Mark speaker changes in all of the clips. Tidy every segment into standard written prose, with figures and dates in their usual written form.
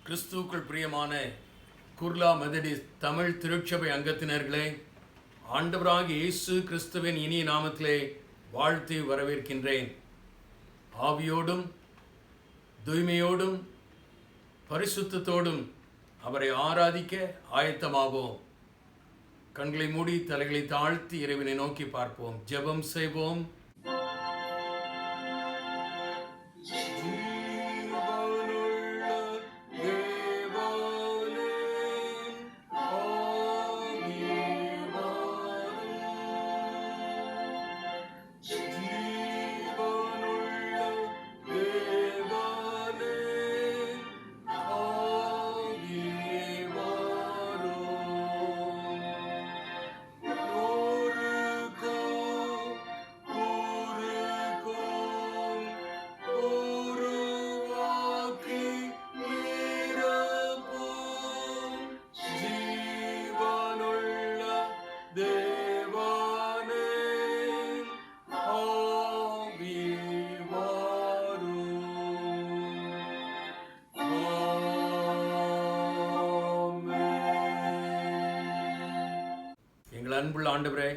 Speaker 1: கிறிஸ்துவுக்குள் பிரியமான குர்லா மெதடிஸ்ட் தமிழ் திருச்சபை அங்கத்தினர்களே, ஆண்டவராகிய இயேசு கிறிஸ்துவின் இனிய நாமத்திலே வாழ்த்தி வரவேற்கின்றேன். ஆவியோடும் தூய்மையோடும் பரிசுத்தத்தோடும் அவரை ஆராதிக்க ஆயத்தமாவோம். கண்களை மூடி தலைகளை தாழ்த்தி இறைவனை நோக்கி பார்ப்போம். ஜெபம் செய்வோம். அன்புள்ள ஆண்டவரே,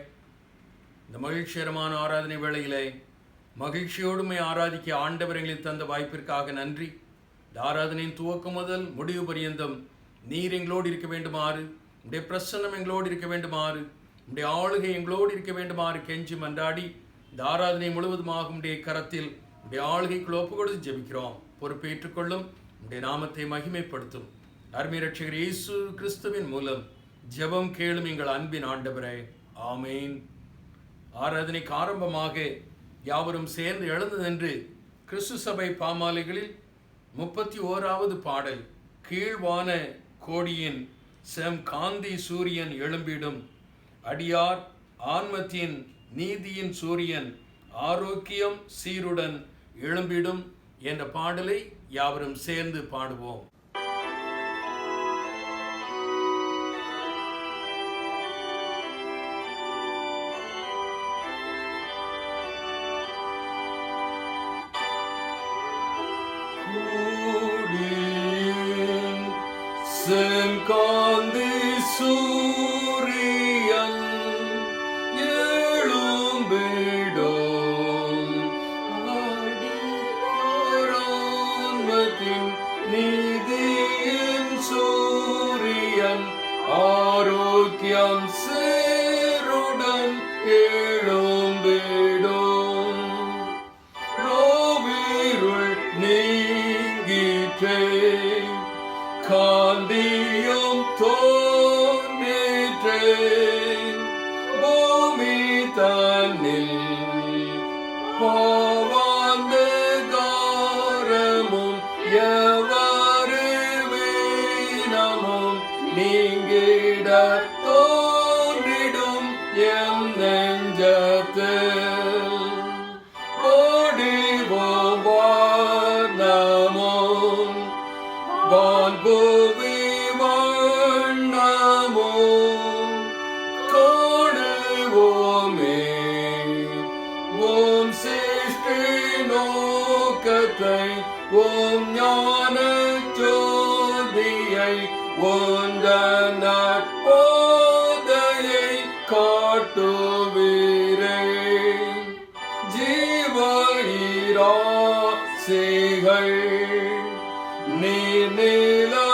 Speaker 1: இந்த மகிழ்ச்சிகரமான ஆராதனை வேளையிலே மகிழ்ச்சியோடுமை ஆராதிக்க ஆண்டவர் எங்களுக்கு தந்த வாய்ப்பிற்காக நன்றி. இந்த ஆராதனையின் துவக்கம் முதல் முடிவு பரியந்தம் நீர் எங்களோடு இருக்க வேண்டுமாறு, உடைய பிரசன்னம் எங்களோடு இருக்க வேண்டுமாறு, உடைய ஆளுகை எங்களோடு இருக்க வேண்டுமாறு கெஞ்சி மன்றாடி இந்த ஆராதனை முழுவதுமாக உடைய கரத்தில் உடைய ஆளுகைக்குள் ஒப்பு கொடுத்து ஜெபிக்கிறோம். பொறுப்பேற்றுக்கொள்ளும், உடைய நாமத்தை மகிமைப்படுத்தும். அருமை இரட்சகர் இயேசு கிறிஸ்துவின் மூலம் ஜெபம் கேளும் எங்கள் அன்பின் ஆண்டவரே, ஆமேன். ஆராதனைக்கு ஆரம்பமாக யாவரும் சேர்ந்து எழுந்து நின்று கிறிஸ்து சபை பாமாலைகளில் 31வது பாடல், கீழ்வான கோடியின் செம் காந்தி சூரியன் எழும்பிடும், அடியார் ஆன்மத்தின் நீதியின் சூரியன் ஆரோக்கியம் சீருடன் எழும்பிடும் என்ற பாடலை யாவரும் சேர்ந்து பாடுவோம்.
Speaker 2: செங்காந்தி சூரியன் எழும்பிடும், ஆன்மத்தின் நீதியின் சூரியன் ஆரோக்கியம் சீருடன் எழும்பிடும், ரோவிருள் நீங்கிற்றே காந்தியும் தோன்றிற்றே, பூமி தன்னில் பாவாந்தகாரமும் எவரு வீணமும் நீங்கிட தோன்றிடும் என் நெஞ்சத்தில், ஓடிவோம் வானமும் வான்புவி வண்ணமும் காணுவோமே, ஓம் சிருஷ்டி நோக்கத்தை, ஓம் ஞான ஜோதியை, ஒன்றன் போதையை காட்டுவீரே, ஜீவராசிகள் நீலவாசிகள்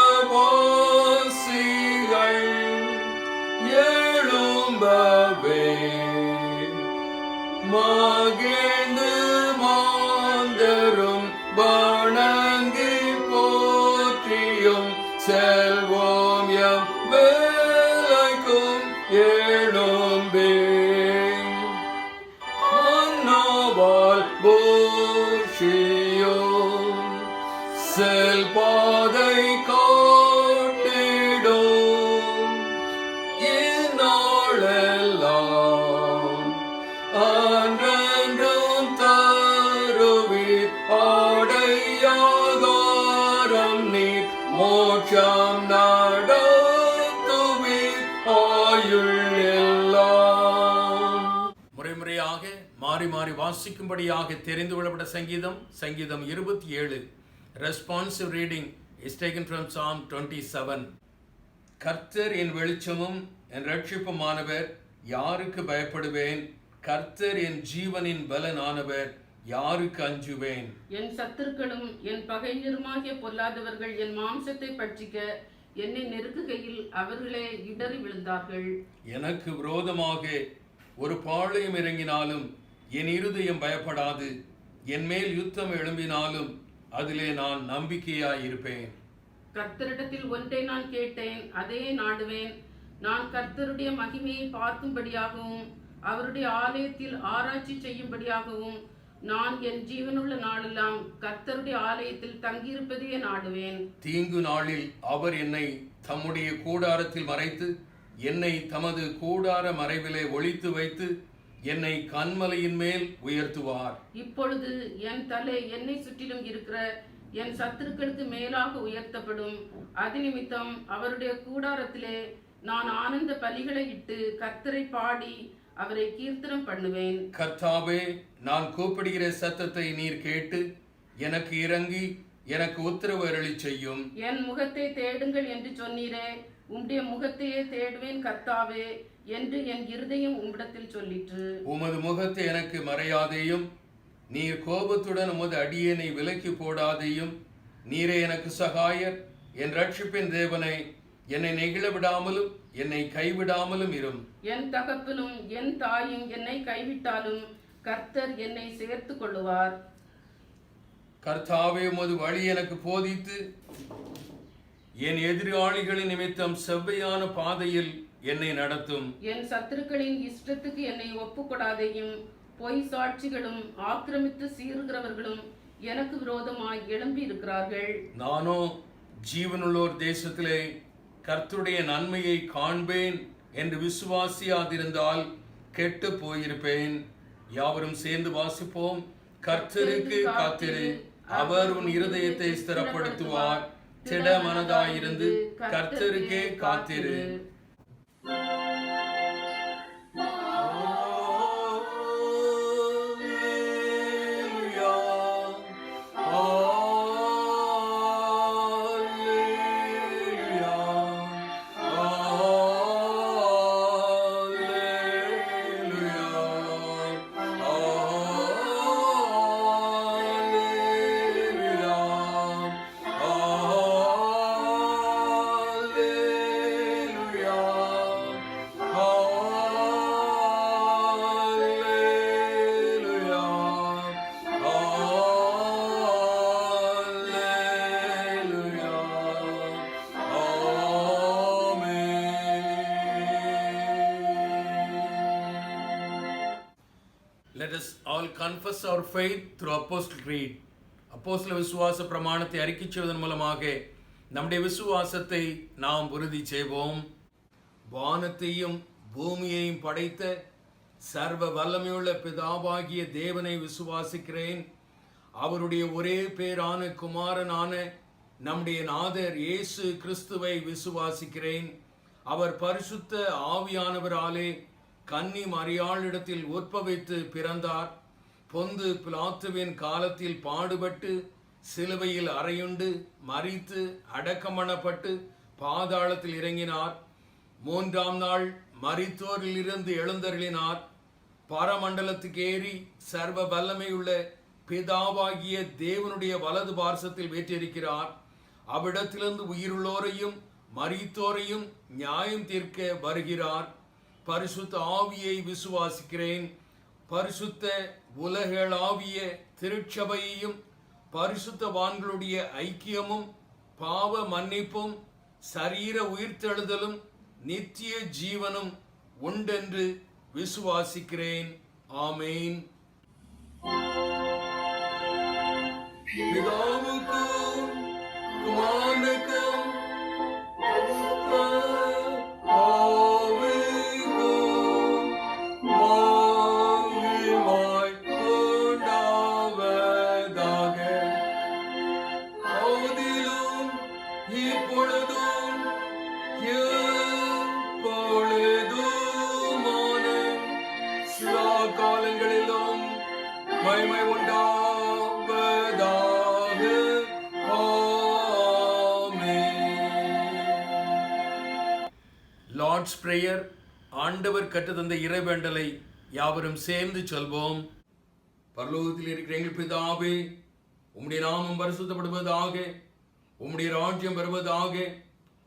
Speaker 2: எழும்பவே, மகிழ்ந்து மாந்தரும் வணங்கி போற்றியும் செல்வோம் எம் வேலைக்கும் எழும்பே, அன்னவால் பூஷியும் செல்பாதை காட்டிடும், இந்நாளெல்லாம் அன்றென்றும் தருவீர் ஆடையாகாரம் நீர், மோட்சம் நடத்துவீர் ஆயுள் எல்லாம்.
Speaker 1: முறைமுறையாக மாறி மாறி வாசிக்கும்படியாக தெரிந்து கொள்ளப்பட்ட சங்கீதம் 27 responsive reading is taken from Psalm 27. கர்த்தர் என் வெளிச்சமும் என் ரட்சிப்புமானவர், யாருக்கு பயப்படுவேன்? கர்த்தர் என் ஜீவனின் பலனானவர், யாருக்கு அஞ்சுவேன்?
Speaker 3: என் சத்துருக்களும் என் பகைஞருமாகிய பொல்லாதவர்கள் என் மாம்சத்தை பட்சிக்க என்னை நெருக்குகையில் அவர்களே இடறி விழுந்தார்கள்.
Speaker 1: எனக்கு விரோதமாக ஒரு பாளையம் இறங்கினாலும் என் இருதயம் பயப்படாது. என் மேல் யுத்தம் எழும்பினாலும் அதிலே நான் நம்பிக்கையாயிருப்பேன்.
Speaker 3: கர்த்தரிடத்தில் ஒன்றை நான் கேட்டேன், அதையே நாடுவேன். நான் கர்த்தருடைய மகிமையை பார்க்கும்படியாகவும் அவருடைய ஆலயத்தில் ஆராய்ச்சி செய்யும்படியாகவும் நான் என் ஜீவனுள்ள நாளெல்லாம் கர்த்தருடைய ஆலயத்தில் தங்கியிருப்பதையே நாடுவேன்.
Speaker 1: தீங்கு நாளில் அவர் என்னை தம்முடைய கூடாரத்தில் மறைத்து, என்னை தமது கூடார மறைவிலே ஒளித்து வைத்து, என்னை கன்மலையின் மேல் உயர்த்துவார்.
Speaker 3: இப்பொழுது என் தலை என்னை சுற்றிலும் இருக்கிற என் சத்துருக்களுக்கு மேலாக உயர்த்தப்படும். அது நிமித்தம் அவருடைய கூடாரத்திலே நான் ஆனந்த பலிகளை இட்டு கர்த்தரை பாடி அவரை கீர்த்தனம் பண்ணுவேன்.
Speaker 1: கர்த்தாவே, நான் கூப்பிடுகிற சத்தத்தை நீர் கேட்டு எனக்கு இறங்கி எனக்கு உத்தரவு அருளி செய்யும்.
Speaker 3: என் முகத்தை தேடுங்கள் என்று சொன்னீரே, உம்முடைய முகத்தையே தேடுவேன் கர்த்தாவே என்று என் இருதயம் உம்மிடத்தில் சொல்லிற்று.
Speaker 1: உமது முகத்தை எனக்கு மறையாதேயும், நீர் கோபத்துடன் உமது அடியேனை விலக்கி போடாதேயும். நீரே எனக்கு சகாயர், என் ரட்சிப்பின் தேவனை, என்னை நெகிழ விடாமலும் என்னை கைவிடாமலும் இரும்.
Speaker 3: என் தகப்பனும் என் தாயும் என்னை கைவிட்டாலும் கர்த்தர் என்னை சேர்த்து கொள்ளுவார்.
Speaker 1: கர்த்தாவே, உமது வழி எனக்கு போதித்து என் எதிராளிகளின் நிமித்தம் செவ்வையான பாதையில் என்னை நடத்தும்.
Speaker 3: என் சத்துருக்களின் இஷ்டத்துக்கு என்னை ஒப்புக்கொடாதையும். பொய் சாட்சிகளும் ஆக்கிரமித்து சீறுகிறவர்களும் எனக்கு விரோதமாய் எழும்பி இருக்கிறார்கள்.
Speaker 1: நானோ ஜீவனுள்ளோர் தேசத்திலே கர்த்தருடைய நன்மையை காண்பேன் என்று விசுவாசியாதிருந்தால் கெட்டு போயிருப்பேன். யாவரும் சேர்ந்து வாசிப்போம். கர்த்தருக்கு காத்திரு, அவர் உன் இருதயத்தை ஸ்திரப்படுத்துவார். திட மனதாயிருந்து கர்த்தருக்கே காத்திரு. Let us all confess our faith through Apostle Creed. அப்போஸ்தல விசுவாச பிரமாணத்தை அறிக்கை செய்வதன் மூலமாக நம்முடைய விசுவாசத்தை நாம் உறுதி செய்வோம். வானத்தையும் பூமியையும் படைத்த சர்வ வல்லமையுள்ள பிதாவாகிய தேவனை விசுவாசிக்கிறேன். அவருடைய ஒரே பேரான குமாரனான நம்முடைய நாதர் இயேசு கிறிஸ்துவை விசுவாசிக்கிறேன். அவர் பரிசுத்த ஆவியானவராலே கன்னி மரியாளிடத்தில் உற்பவித்து பிறந்தார். பொந்து பிலாத்துவின் காலத்தில் பாடுபட்டு சிலுவையில் அறையுண்டு மரித்து அடக்கமணப்பட்டு பாதாளத்தில் இறங்கினார். 3ஆம் நாள் மரித்தோரிலிருந்து எழுந்தருளினார். பரமண்டலத்துக்கு ஏறி சர்வ வல்லமையுள்ள பிதாவாகிய தேவனுடைய வலது பார்சத்தில் வீற்றிருக்கிறார். அவ்விடத்திலிருந்து உயிருள்ளோரையும் மரித்தோரையும் நியாயம் தீர்க்க வருகிறார். பரிசுத்த ஆவியை விசுவாசிக்கிறேன். பரிசுத்த உலகளாவிய திருச்சபையையும் பரிசுத்தவான்களுடைய ஐக்கியமும் பாவ மன்னிப்பும் சரீர உயிர்த்தெழுதலும் நித்திய ஜீவனும் உண்டென்று விசுவாசிக்கிறேன். ஆமேன். பிதாவுக்கும் குமாரனுக்கும் காலங்களிலும் மகிமை உண்டாவதாக. லார்ட்ஸ் பிரேயர், ஆண்டவர் கற்றுத்தந்த இறைவேண்டலை யாவரும் சேர்ந்து சொல்வோம். பரலோகத்தில் இருக்கிற எங்கள் பிதாவே, உம்முடைய நாமம் பரிசுத்தப்படுவதாக, உம்முடைய ராஜ்யம் வருவதாக,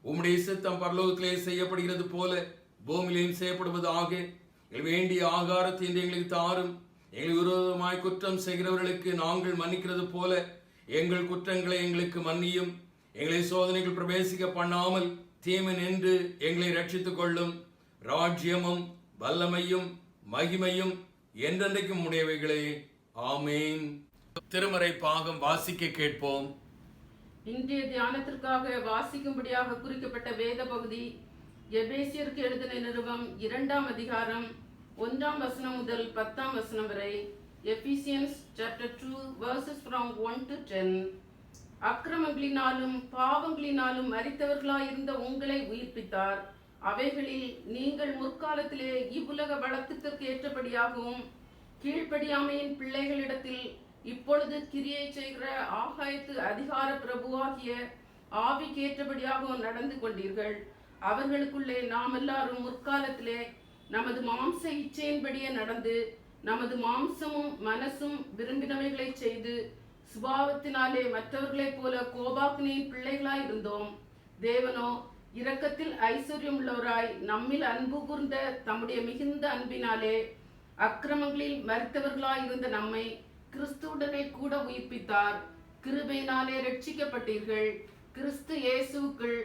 Speaker 1: உம்முடைய சித்தம் பரலோகத்திலே செய்யப்படுகிறது போல பூமியிலேயும் செய்யப்படுவதாக. எங்கள் வேண்டிய ஆகாரத்தை இன்று எங்களுக்கு தாரும். எங்கள் விரோதமாய் குற்றம் செய்கிறவர்களுக்கு நாங்கள் மன்னிக்கிறது போல எங்கள் குற்றங்களை எங்களுக்கு மன்னியும். எங்களை சோதனைகள் பிரவேசிக்க பண்ணாமல் தீமை நின்று எங்களை ரட்சித்துக் கொள்ளும். ராஜ்யமும் வல்லமையும் மகிமையும் என்றென்றைக்கும் உடையவைகளே. ஆமேன். திருமறை பாகம் வாசிக்க கேட்போம்.
Speaker 3: இன்றைய தியானத்திற்காக வாசிக்கும்படியாக குறிக்கப்பட்ட வேத பகுதி எபேசியருக்கு எழுதின நிருபம் 2ஆம் அதிகாரம் 1ஆம் வசனம் முதல் 10ஆம் வசனம் வரை. எபிசியன்ஸ் chapter 2 verses from 1 to 10. அக்கிரமங்களினாலும் பாவங்களினாலும் மரித்தவர்களாயிருந்த உங்களை உயிர்ப்பித்தார். அவைகளில் நீங்கள் முற்காலத்திலே இவ்வுலக வழக்கத்திற்கு ஏற்றபடியாகவும் கீழ்ப்படியாமையின் பிள்ளைகளிடத்தில் இப்பொழுது கிரியை செய்கிற ஆகாயத்து அதிகார பிரபுவாகிய ஆவிக்கேற்றபடியாகவும் நடந்து கொண்டீர்கள். அவர்களுக்குள்ளே நாம் எல்லாரும் முற்காலத்திலே நமது மாம்ச இச்சையின்படியே நடந்து நமது மாம்சமும் மனசும் விரும்பினவைகளை செய்து சுபாவத்தினாலே மற்றவர்களைப் போல கோபாக்கினியின் பிள்ளைகளாய் இருந்தோம். தேவனோ இரக்கத்தில் ஐஸ்வர்யம் உள்ளவராய் நம்மில் அன்பு கூர்ந்த தம்முடைய மிகுந்த அன்பினாலே அக்கிரமங்களில் மரித்தவர்களாய் இருந்த நம்மை கிறிஸ்துவுடனே கூட உயிர்ப்பித்தார். கிருபையினாலே ரட்சிக்கப்பட்டீர்கள். கிறிஸ்து இயேசுவுக்குள்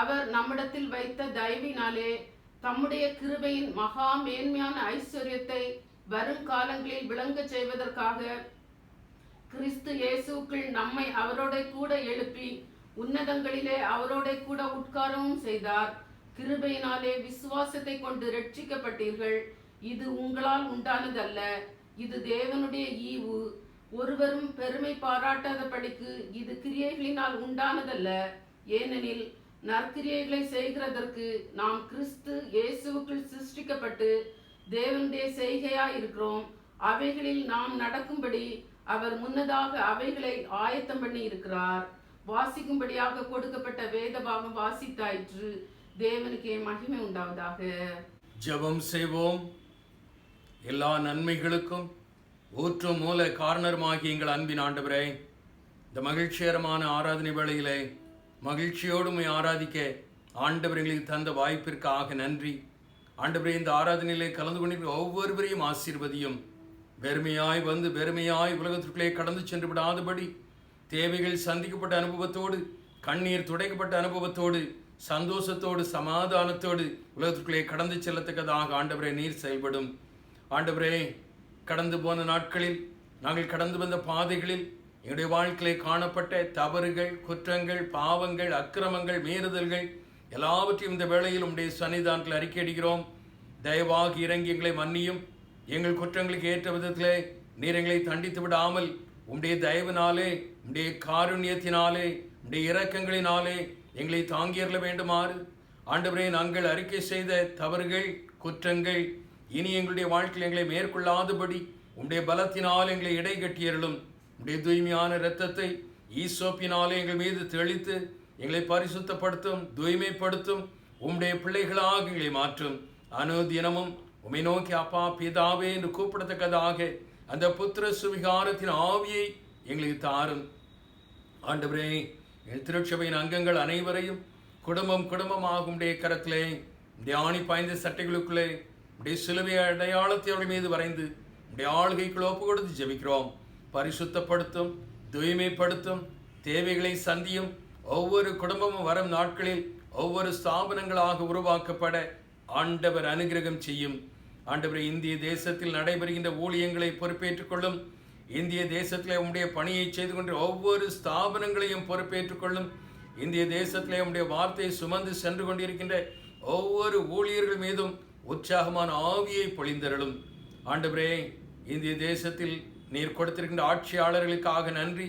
Speaker 3: அவர் நம்மிடத்தில் வைத்த தயவினாலே தம்முடைய கிருபையின் மகா மேன்மையான ஐஸ்வர்யத்தை வருங்காலங்களில் விளங்க செய்வதற்காக கிறிஸ்து இயேசுவுக்குள் நம்மை அவரோட கூட எழுப்பி உன்னதங்களிலே அவரோட கூட உட்காரவும் செய்தார். கிருபையினாலே விசுவாசத்தை கொண்டு ரட்சிக்கப்பட்டீர்கள். இது உங்களால் உண்டானதல்ல, இது தேவனுடைய ஈவு. ஒருவரும் பெருமை பாராட்டாதபடிக்கு இது கிரியைகளினால் உண்டானதல்ல. ஏனெனில் நற்கிரியைகளை செய்கிறதற்கு நாம் கிறிஸ்து இயேசுவுக்குள் சிருஷ்டிக்கப்பட்டு தேவனுடைய செய்கையாய் இருக்கிறோம். அவைகளில் நாம் நடக்கும்படி அவர் முன்னதாக அவைகளை ஆயத்தம் பண்ணி இருக்கிறார். வாசிக்கும்படியாக கொடுக்கப்பட்ட வேத பாகம் வாசித்தாயிற்று. தேவனுக்கே மகிமை உண்டாவதாக.
Speaker 1: ஜெபம் செய்வோம். எல்லா நன்மைகளுக்கும் ஊற்றும் மூல காரணருமாகிய எங்கள் அன்பின் ஆண்டவரே, இந்த மகிழ்ச்சிகரமான ஆராதனை வேளையிலே மகிழ்ச்சியோடு ஆராதிக்க ஆண்டவர் எங்களுக்கு தந்த வாய்ப்பிற்காக நன்றி. ஆண்டவரே, இந்த ஆராதனையிலே கலந்து கொண்டிருக்கிற ஒவ்வொருவரையும் ஆசீர்வதியும். வெறுமையாய் வந்து வெறுமையாய் உலகத்திற்குள்ளே கடந்து சென்று விடாதபடி தேவைகள் சந்திக்கப்பட்ட அனுபவத்தோடு, கண்ணீர் துடைக்கப்பட்ட அனுபவத்தோடு, சந்தோஷத்தோடு, சமாதானத்தோடு உலகத்திற்குள்ளே கடந்து செல்லத்தக்கதாக ஆண்டவரே நீர் செயல்படும். ஆண்டவரே, கடந்து போன நாட்களில் நாங்கள் கடந்து வந்த பாதைகளில் எங்களுடைய வாழ்க்கையிலே காணப்பட்ட தவறுகள், குற்றங்கள், பாவங்கள், அக்கிரமங்கள், மீறுதல்கள் எல்லாவற்றையும் இந்த வேளையில் உம்முடைய சன்னிதானத்தில் அறிக்கையிடுகிறோம். தயவாக இறங்கி எங்களை மன்னியும். எங்கள் குற்றங்களுக்கு ஏற்ற விதத்திலே நீர் எங்களை தண்டித்து விடாமல் உம்முடைய தயவினாலே, உம்முடைய காருண்யத்தினாலே, உம்முடைய இரக்கங்களினாலே எங்களை தாங்கியறல வேண்டுமாறு ஆண்டவரே, நாங்கள் அறிக்கை செய்த தவறுகள், குற்றங்கள் இனி எங்களுடைய வாழ்க்கையில் எங்களை மேற்கொள்ளாதபடி உம்முடைய பலத்தினால் எங்களை இடை கட்டியருளும். உம்முடைய தூய்மையான இரத்தத்தை ஈசோப்பினாலே எங்கள் மீது தெளித்து எங்களை பரிசுத்தப்படுத்தும், தூய்மைப்படுத்தும். உம்முடைய பிள்ளைகளாக எங்களை மாற்றும். அனுதினமும் உம்மை நோக்கி அப்பா பிதாவே என்று கூப்பிடத்தக்கதாக அந்த புத்திர சுவிகாரத்தின் ஆவியை எங்களுக்கு தாரும். ஆண்டவரே, எங்கள் திருச்சபையின் அங்கங்கள் அனைவரையும் குடும்பம் குடும்பமாக உம்முடைய கரத்திலே, உம்முடைய ஆணி பாய்ந்த சட்டைகளுக்குள்ளே உடைய சிலுவை அடையாளத்தை அவர்கள் மீது வரைந்து உடைய ஆளுகைக்குள் ஒப்பு கொடுத்து ஜெபிக்கிறோம். பரிசுத்தப்படுத்தும், தூய்மைப்படுத்தும், தேவைகளை சந்தியும். ஒவ்வொரு குடும்பமும் வரும் நாட்களில் ஒவ்வொரு ஸ்தாபனங்களாக உருவாக்கப்பட ஆண்டவர் அனுகிரகம் செய்யும். ஆண்டவரை, இந்திய தேசத்தில் நடைபெறுகின்ற ஊழியங்களை பொறுப்பேற்றுக் கொள்ளும். இந்திய தேசத்திலே உம்முடைய பணியை செய்து கொண்ட ஒவ்வொரு ஸ்தாபனங்களையும் பொறுப்பேற்றுக் கொள்ளும். இந்திய தேசத்திலே உம்முடைய வார்த்தையை சுமந்து சென்று கொண்டிருக்கின்ற ஒவ்வொரு ஊழியர்கள் மீதும் உற்சாகமான ஆவியை பொழிந்தருளும். ஆண்டவரே, இந்திய தேசத்தில் நீர் கொடுத்திருக்கின்ற ஆட்சியாளர்களுக்காக நன்றி.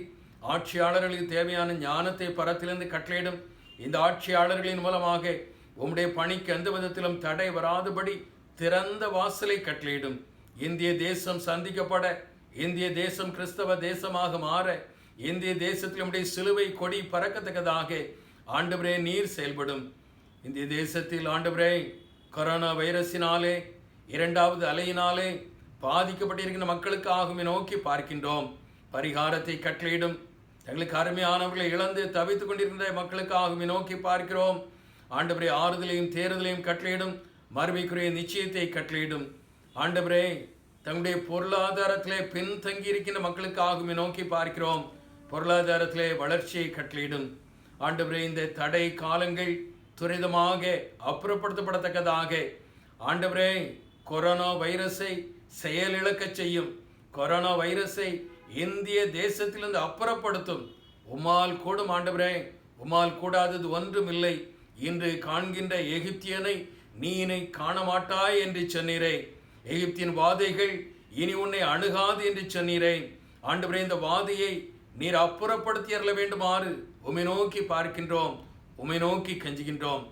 Speaker 1: ஆட்சியாளர்களுக்கு தேவையான ஞானத்தை பரத்திலிருந்து கட்டளையிடும். இந்த ஆட்சியாளர்களின் மூலமாக உம்முடைய பணிக்கு எந்த விதத்திலும் தடை வராதபடி திறந்த வாசலை கட்டளையிடும். இந்திய தேசம் சந்திக்கப்பட, இந்திய தேசம் கிறிஸ்தவ தேசமாக மாற, இந்திய தேசத்தில் உம்முடைய சிலுவை கொடி பறக்கத்தக்கதாக ஆண்டவரே நீர் செயல்படும். இந்திய தேசத்தில் ஆண்டவரே, கொரோனா வைரஸினாலே இரண்டாவது அலையினாலே பாதிக்கப்பட்டிருக்கின்ற மக்களுக்காக நோக்கி பார்க்கின்றோம். பரிகாரத்தை கட்டளையிடும். தங்களுக்கு அருமையானவர்களை இழந்து தவித்துக் கொண்டிருக்கின்ற மக்களுக்காக நோக்கி பார்க்கிறோம். ஆண்டவரே, ஆறுதலையும் தேறுதலையும் கட்டளையிடும். மறுமைக்குரிய நிச்சயத்தை கட்டளையிடும். ஆண்டவரே, தங்களுடைய பொருளாதாரத்திலே பின்தங்கி இருக்கின்ற மக்களுக்காக நோக்கி பார்க்கிறோம். பொருளாதாரத்திலே வளர்ச்சியை கட்டளையிடும். ஆண்டவரே, இந்த தடை காலங்கள் துரிதமாக அப்புறப்படுத்தப்படத்தக்கதாக ஆண்டவரே, கொரோனா வைரஸை செயலிழக்க செய்யும். கொரோனா வைரஸை இந்திய தேசத்திலிருந்து அப்புறப்படுத்தும். உம்மால் கூடும் ஆண்டவரே, உம்மால் கூடாதது ஒன்றுமில்லை. இன்று காண்கின்ற எகிப்தியனை நீ இனி காண மாட்டாய் என்று சொன்னீரே. எகிப்தின் வாதைகள் இனி உன்னை அணுகாது என்று சொன்னீரே. ஆண்டவரே, இந்த வாதையை நீர் அப்புறப்படுத்தி அருள வேண்டுமாறு உம்மை நோக்கி பார்க்கின்றோம், உம்மை நோக்கி கஞ்சுகின்றோம்.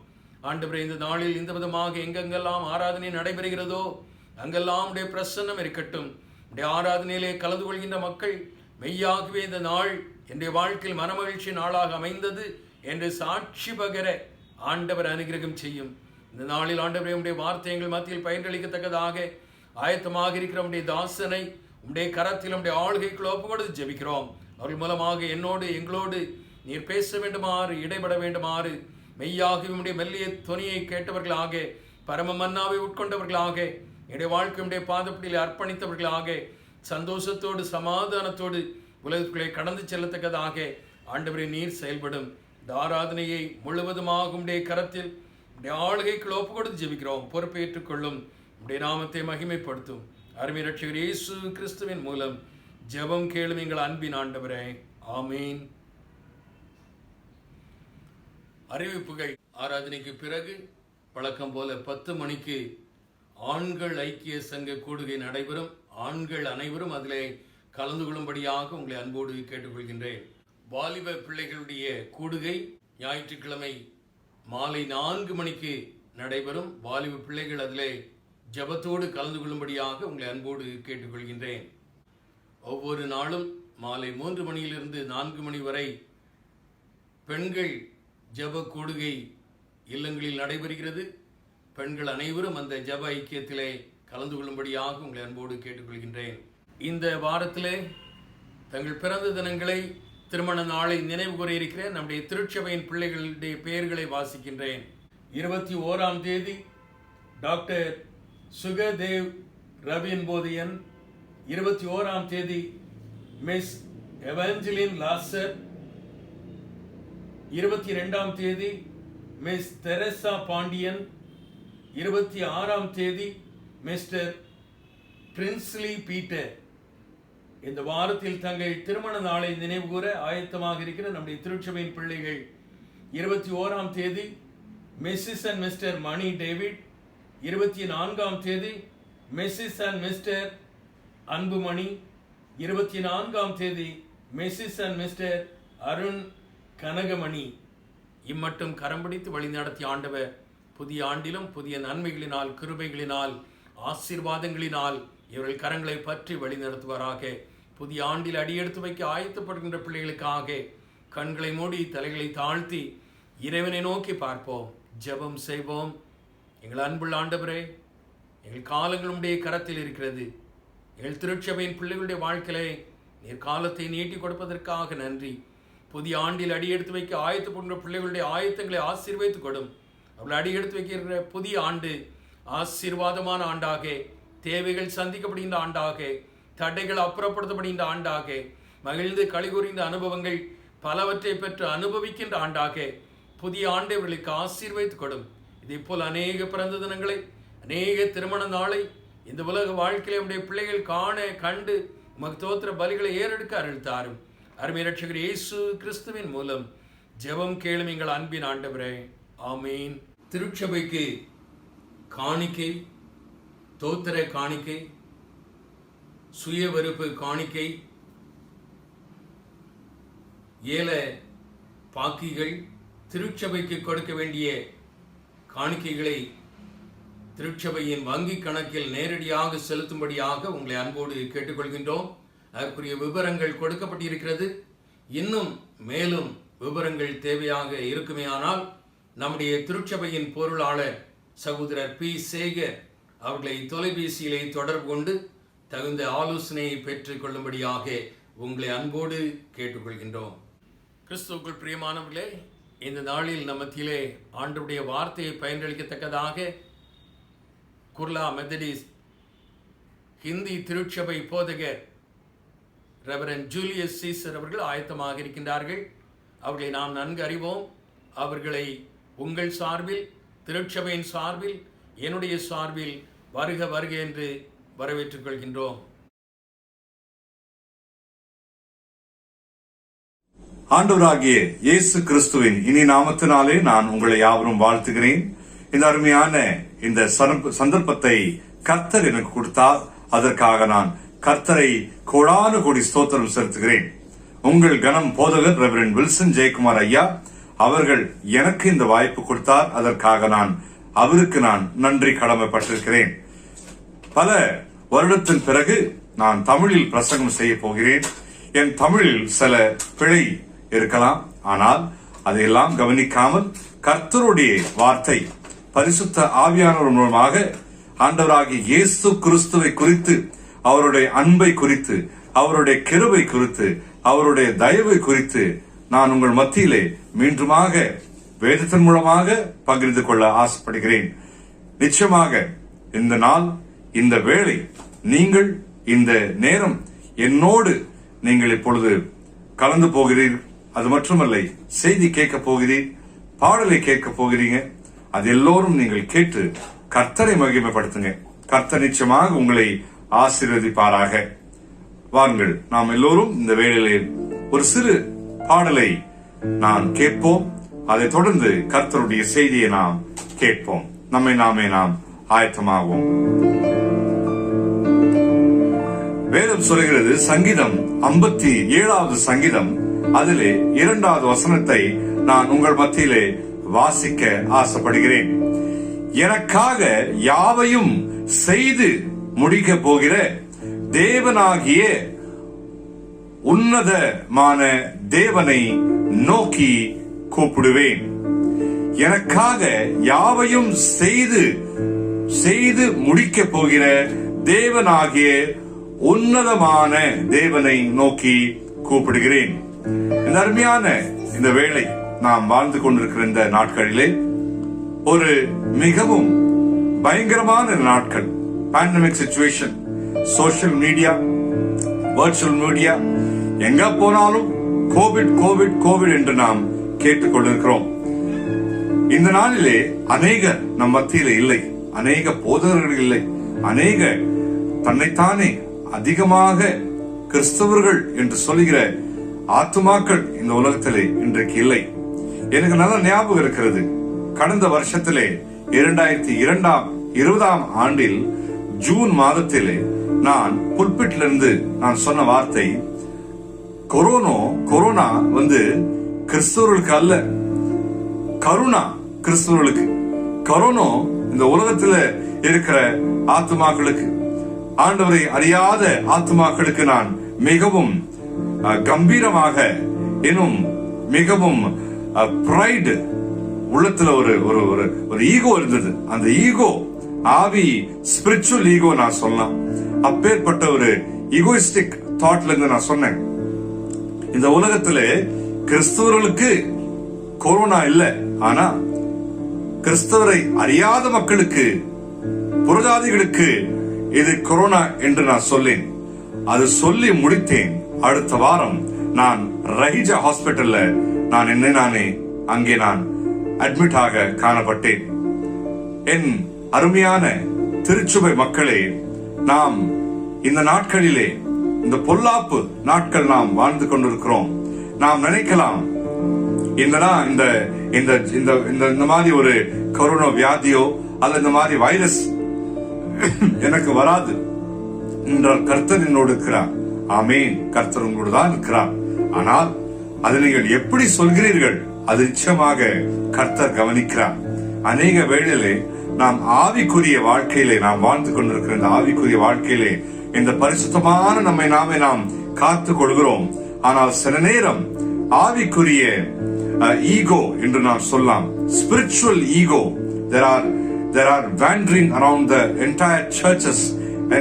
Speaker 1: ஆண்டவரே, இந்த நாளில் இந்த விதமாக எங்கெங்கெல்லாம் ஆராதனை நடைபெறுகிறதோ அங்கெல்லாம் உடைய பிரசன்னம் இருக்கட்டும். உடைய ஆராதனையிலே கலந்து கொள்கின்ற மக்கள் மெய்யாகவே இந்த நாள் என்னுடைய வாழ்க்கையில் மனமகிழ்ச்சி நாளாக அமைந்தது என்று சாட்சி பகர ஆண்டவர் அனுகிரகம் செய்யும். இந்த நாளில் ஆண்டவரே, உடைய வார்த்தை எங்கள் மத்தியில் பயின்றளிக்கத்தக்கதாக ஆயத்தமாக இருக்கிற உடைய தாசனை உடைய கரத்தில் உடைய ஆளுகைக்குள் ஒப்பு கொடுத்து ஜெபிக்கிறோம். அவர்கள் மூலமாக என்னோடு எங்களோடு நீர் பேச வேண்டுமாறு, இடைபட வேண்டுமாறு, மெய்யாகவே உடைய மெல்லிய துணியை கேட்டவர்களாக, பரம மன்னாவை உட்கொண்டவர்களாக, என்னுடைய வாழ்க்கையுடைய பாதப்படியில் அர்ப்பணித்தவர்களாக, சந்தோஷத்தோடு சமாதானத்தோடு உலகத்துக்குள்ளே கடந்து செல்லத்தக்கதாக ஆண்டவரே நீர் செயல்படும். இந்த ஆராதனையை முழுவதுமாக உடைய கரத்தில் உடைய ஆளுகைக்குள் ஒப்பு கொடுத்து ஜெபிக்கிறோம். பொறுப்பேற்றுக் கொள்ளும். உடைய நாமத்தை மகிமைப்படுத்தும். அருமை ரட்சகர் இயேசு கிறிஸ்துவின் மூலம் ஜெபம் கேளும் எங்கள் அன்பின் ஆண்டவரே, ஆமீன். அறிவிப்புகள். ஆராதனைக்கு பிறகு வழக்கம் போல 10 மணிக்கு ஆண்கள் ஐக்கிய சங்க கூடுகை நடைபெறும். ஆண்கள் அனைவரும் அதிலே கலந்து கொள்ளும்படியாக உங்களை அன்போடு கேட்டுக்கொள்கின்றேன். வாலிப பிள்ளைகளுடைய கூடுகை ஞாயிற்றுக்கிழமை மாலை 4 மணிக்கு நடைபெறும். வாலிப பிள்ளைகள் அதிலே ஜபத்தோடு கலந்து கொள்ளும்படியாக உங்களை அன்போடு கேட்டுக்கொள்கின்றேன். ஒவ்வொரு நாளும் மாலை 3 மணியிலிருந்து 4 மணி வரை பெண்கள் ஜப கூடுகை இல்லங்களில் நடைபெறுகிறது. பெண்கள் அனைவரும் அந்த ஜப ஐக்கியத்திலே கலந்து கொள்ளும்படியாக உங்களை அன்போடு கேட்டுக்கொள்கின்றேன். இந்த வாரத்திலே தங்கள் பிறந்த தினங்களை, திருமண நாளை நினைவு கூற இருக்கிறேன். நம்முடைய திருச்சபையின் பிள்ளைகளுடைய பெயர்களை வாசிக்கின்றேன். 21ஆம் தேதி டாக்டர் சுகதேவ் ரவீன் போதியன். 21ஆம் தேதி மிஸ் எவஞ்சலின் லாசர். 22ஆம் தேதி மிஸ் தெரசா பாண்டியன். 26ஆம் தேதி மிஸ்டர் பிரின்ஸ்லி பீட்டர். இந்த வாரத்தில் தங்கள் திருமண நாளை நினைவு கூற ஆயத்தமாக இருக்கிற நம்முடைய திருச்சபையின் பிள்ளைகள். 21ஆம் தேதி Mrs and Mr Mani David. 24ஆம் தேதி மிஸ்ஸஸ் அண்ட் மிஸ்டர் அன்புமணி. 24ஆம் தேதி Mrs and Mr Arun Kanagamani. இம்மட்டும் கரம் பிடித்து வழி நடத்திய ஆண்டவர் புதிய ஆண்டிலும் புதிய நன்மைகளினால், கிருபைகளினால், ஆசீர்வாதங்களினால் இவர்கள் கரங்களை பற்றி வழி நடத்துவாராக. புதிய ஆண்டில் அடியெடுத்து வைக்க ஆயத்தப்படுகின்ற பிள்ளைகளுக்காக கண்களை மூடி தலைகளை தாழ்த்தி இறைவனை நோக்கி பார்ப்போம், ஜெபம் செய்வோம். எங்கள் அன்புள்ள ஆண்டவரே, எங்கள் காலங்கள் உடைய கரத்தில் இருக்கிறது. எங்கள் திருச்சபையின் பிள்ளைகளுடைய வாழ்க்கையிலே நீர் காலத்தை நீட்டி கொடுப்பதற்காக நன்றி. புதிய ஆண்டில் அடியெடுத்து வைக்க ஆயத்தப்படுகின்ற பிள்ளைகளுடைய ஆயத்தங்களை ஆசீர்வதித்துக் கொடும். அவர்கள் அடியெடுத்து வைக்கிற புதிய ஆண்டு ஆசீர்வாதமான ஆண்டாக, தேவைகள் சந்திக்கப்படுகின்ற ஆண்டாக, தடைகள் அப்புறப்படுத்தப்படுகின்ற ஆண்டாக, மகிழ்ந்து களிகூறிந்த அனுபவங்கள் பலவற்றை பெற்று அனுபவிக்கின்ற ஆண்டாக புதிய ஆண்டை இவர்களுக்கு ஆசீர்வதித்துக் கொடும். இதே போல் அநேக பிறந்த தினங்களை, அநேக திருமண நாளை இந்த உலக வாழ்க்கையில நம்முடைய பிள்ளைகள் காண கண்டு உமக்கு தோத்திர பலிகளை ஏறெடுக்க அருள் தாரும். அருமை ரட்சகர் இயேசு கிறிஸ்துவின் மூலம் ஜெபம் கேளும் எங்கள் அன்பின் ஆண்டவரே, ஆமீன். திருச்சபைக்கு காணிக்கை, தோத்திர காணிக்கை, சுய வெறுப்பு காணிக்கை, ஏல பாக்கிகள், திருச்சபைக்கு கொடுக்க வேண்டிய காணிக்கைகளை திருச்சபையின் வங்கி கணக்கில் நேரடியாக செலுத்தும்படியாக உங்களை அன்போடு கேட்டுக்கொள்கின்றோம். அதற்குரிய விவரங்கள் கொடுக்கப்பட்டிருக்கிறது. இன்னும் மேலும் விவரங்கள் தேவையாக இருக்குமேயானால் நம்முடைய திருச்சபையின் பொருளாளர் சகோதரர் பி சேகர் அவர்களை தொலைபேசியிலே தொடர்பு கொண்டு தகுந்த ஆலோசனையை பெற்றுக் கொள்ளும்படியாக உங்களை அன்போடு கேட்டுக்கொள்கின்றோம். கிறிஸ்துவுக்குள் பிரியமானவர்களே, இந்த நாளில் நம் மத்தியிலே ஆண்டவருடைய வார்த்தையை பயனளிக்கத்தக்கதாக குர்லா மெத்தடிஸ்ட் ஹிந்தி திருச்சபை போதகர் ரெவரண்ட் ஜூலியஸ் சீசர் அவர்கள் ஆயத்தமாக இருக்கின்றார்கள். அவர்களை நாம் நன்கு அறிவோம். அவர்களை உங்கள் சார்பில், திருச்சபையின் சார்பில், என்னுடைய சார்பில் வருக வருக என்று வரவேற்றுக் கொள்கின்றோம்.
Speaker 4: ஆண்டவராகிய இயேசு கிறிஸ்துவின் இனி நாமத்தினாலே நான் உங்களை யாவரும் வாழ்த்துகிறேன். இந்த அருமையான இந்த சந்தர்ப்பத்தை கர்த்தர் எனக்கு கொடுத்தார். அதற்காக நான் கர்த்தரை கோடானு கோடி ஸ்தோத்திரம் செலுத்துகிறேன். உங்கள் கனம் போதகர் ரெவரண்ட் வில்சன் ஜெயக்குமார் ஐயா அவர்கள் எனக்கு இந்த வாய்ப்பு கொடுத்தார். அதற்காக அவருக்கு நான் நன்றி கடமைப்பட்டிருக்கிறேன். பல வருடத்தின் பிறகு நான் தமிழில் பிரசங்கம் செய்ய போகிறேன். என் தமிழில் சில பிழை இருக்கலாம். ஆனால் அதையெல்லாம் கவனிக்காமல் கர்த்தருடைய வார்த்தை பரிசுத்த ஆவியானவர் மூலமாக ஆண்டவராகிய இயேசு கிறிஸ்துவை குறித்து, அவருடைய அன்பை குறித்து, அவருடைய கிருபை குறித்து, அவருடைய தயவை குறித்து நான் உங்கள் மத்தியிலே மீண்டுமாக வேதத்தின் மூலமாக பகிர்ந்து கொள்ள ஆசைப்படுகிறேன். நிச்சயமாக இந்த நாள், இந்த வேளை, நீங்கள் இந்த நேரம் என்னோடு நீங்கள் இப்பொழுது கலந்து போகிறீர்கள். அது மட்டுமல்ல, செய்தி கேட்க போகிறீர், பாடலை கேட்க போகிறீங்க. அது எல்லோரும் நீங்கள் கேட்டு கர்த்தரை மகிமைப்படுத்துங்க. கர்த்தர் நிச்சயமாக உங்களை ஆசீர்வதிப்பாராக. வாருங்கள், நாம் எல்லோரும் இந்த வேளையிலே ஒரு சிறு பாடலை நாம் கேட்போம். அதை தொடர்ந்து கர்த்தருடைய செய்தியை நாம் கேட்போம். நாம் ஆயத்தமாவோம். வேதம் சொல்கிறது, சங்கீதம் 57வது சங்கீதம் அதிலே 2வது வசனத்தை நான் உங்கள் மத்தியிலே வாசிக்க ஆசைப்படுகிறேன். எனக்காக யாவையும் செய்து முடிக்க போகிற தேவனாகிய உன்னதமான தேவனை நோக்கி கூப்பிடுவேன். எனக்காக யாவையும் செய்து முடிக்க போகிற தேவனாகிய உன்னதமான தேவனை நோக்கி கூப்பிடுகிறேன். இந்த அருமையான இந்த வேளை நாம் வாழ்ந்து கொண்டிருக்கிற இந்த நாட்களிலே ஒரு மிகவும் பயங்கரமான நாட்கள். Pandemic situation, social media, virtual media, எங்க போனாலும் கோவிட் கோவிட் கோவிட் என்று நாம் கேட்டுக்கொண்டிருக்கிறோம். இந்த நாளிலே அநேகர் நம் மத்தியிலே இல்லை, அநேக போதகர்கள் இல்லை, அநேக தன்னைத்தானே அதிகமாக கிறிஸ்தவர்கள் என்று சொல்லுகிற ஆத்துமாக்கள் இந்த உலகத்திலே இன்றைக்கு இல்லை. எனக்கு நல்ல ஞாபகம் இருக்கிறது, கடந்த வருஷத்திலே 2020ஆம் ஆண்டில் ஜூன் மாதத்திலே நான் புல்பிட்டிலிருந்து நான் சொன்ன வார்த்தை, கொரோனா வந்து கிறிஸ்தவர்களுக்கு அல்ல, கருணா கிறிஸ்தவர்களுக்கு. கொரோனா இந்த உலகத்தில் இருக்கிற ஆத்துமாக்களுக்கு, ஆண்டவரை அறியாத ஆத்துமாக்களுக்கு நான் மிகவும் கம்பீரமாக, இன்னும் மிகவும் பிரைடு உள்ளத்துல ஒரு ஈகோ இருந்தது. அந்த ஈகோ ஆவி, ஸ்பிரிச்சுவல் ஈகோ நான் சொல்லலாம். அப்பேற்பட்ட ஒரு ஈகோயிஸ்டிக் தாட்ல இருந்து நான் சொன்னேன், இந்த உலகத்துல கிறிஸ்தவர்களுக்கு கொரோனா இல்லை, ஆனா கிறிஸ்தவரை அறியாத மக்களுக்கு, புறஜாதிகளுக்கு இது கொரோனா என்று நான் சொல்லேன். அது சொல்லி முடித்தேன். அடுத்த வாரம் நான் ரஹிஜா ஹாஸ்பிட்டல்ல அங்கே நான் அட்மிட் ஆக காணப்பட்டேன். என் அருமையான திருச்சபை மக்களே, நாம் இந்த நாட்களிலே, இந்த பொல்லாப்பு நாட்கள் நாம் வாழ்ந்து கொண்டிருக்கிறோம். நாம் நினைக்கலாம், இந்த மாதிரி ஒரு கொரோனா வியாதியோ அல்ல இந்த மாதிரி வைரஸ் எனக்கு வராது என்றால் கர்த்தர் என்னோடு இருக்கிறார். ஆமேன், கர்த்தர் உங்களோடு தான் இருக்கிறார். ஆனால் அதை நீங்கள் எப்படி சொல்கிறீர்கள், அது நிச்சயமாக கர்த்தர் கவனிக்கிறார். அநேக வேளையிலே நாம் ஆவிக்குரிய வாழ்க்கையிலே நாம் வாழ்ந்து கொண்டிருக்கிற இந்த ஆவிக்குரிய வாழ்க்கையிலே இந்த பரிசுத்தமான நம்மை நாம் காத்துக் கொள்கிறோம். ஆனால் சில நேரம் ஆவிக்குரிய ஈகோ என்று நாம் சொல்லலாம், spiritual ego. there are wandering around the entire churches,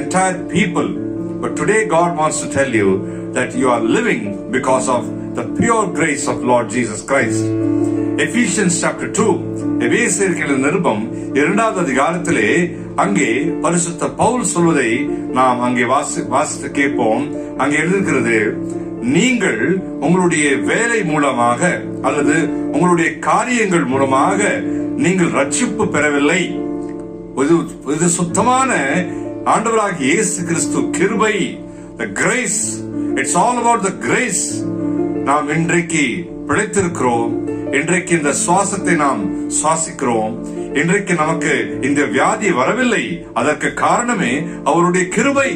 Speaker 4: entire people. But today God wants to tell you that you are living because of the pure grace of Lord Jesus Christ. Ephesians chapter 2, எபேசியர்களின் நிருபம் 2வது அதிகாரத்திலே அங்கே பரிசுத்த பவுல் சொல்வதை நாம் அங்கே வாசித்து கேட்போம். அங்கே எழுதியிருக்கிறது, நீங்கள் உங்களுடைய வேலை மூலமாக அல்லது உங்களுடைய காரியங்கள் மூலமாக நீங்கள் ரட்சிப்பு பெறவில்லை. இது சுத்தமான ஆண்டவராகிய இயேசு கிறிஸ்து கிருபை, the grace. It's all about the grace. நாம் இன்றைக்கு பிழைத்திருக்கிறோம், இன்றைக்கு இந்த சுவாசத்தை நாம் சுவாசிக்கிறோம், இன்றைக்கு நமக்கு இந்த வியாதி வரவில்லை. அதற்கு காரணமே அவருடைய கிருபை.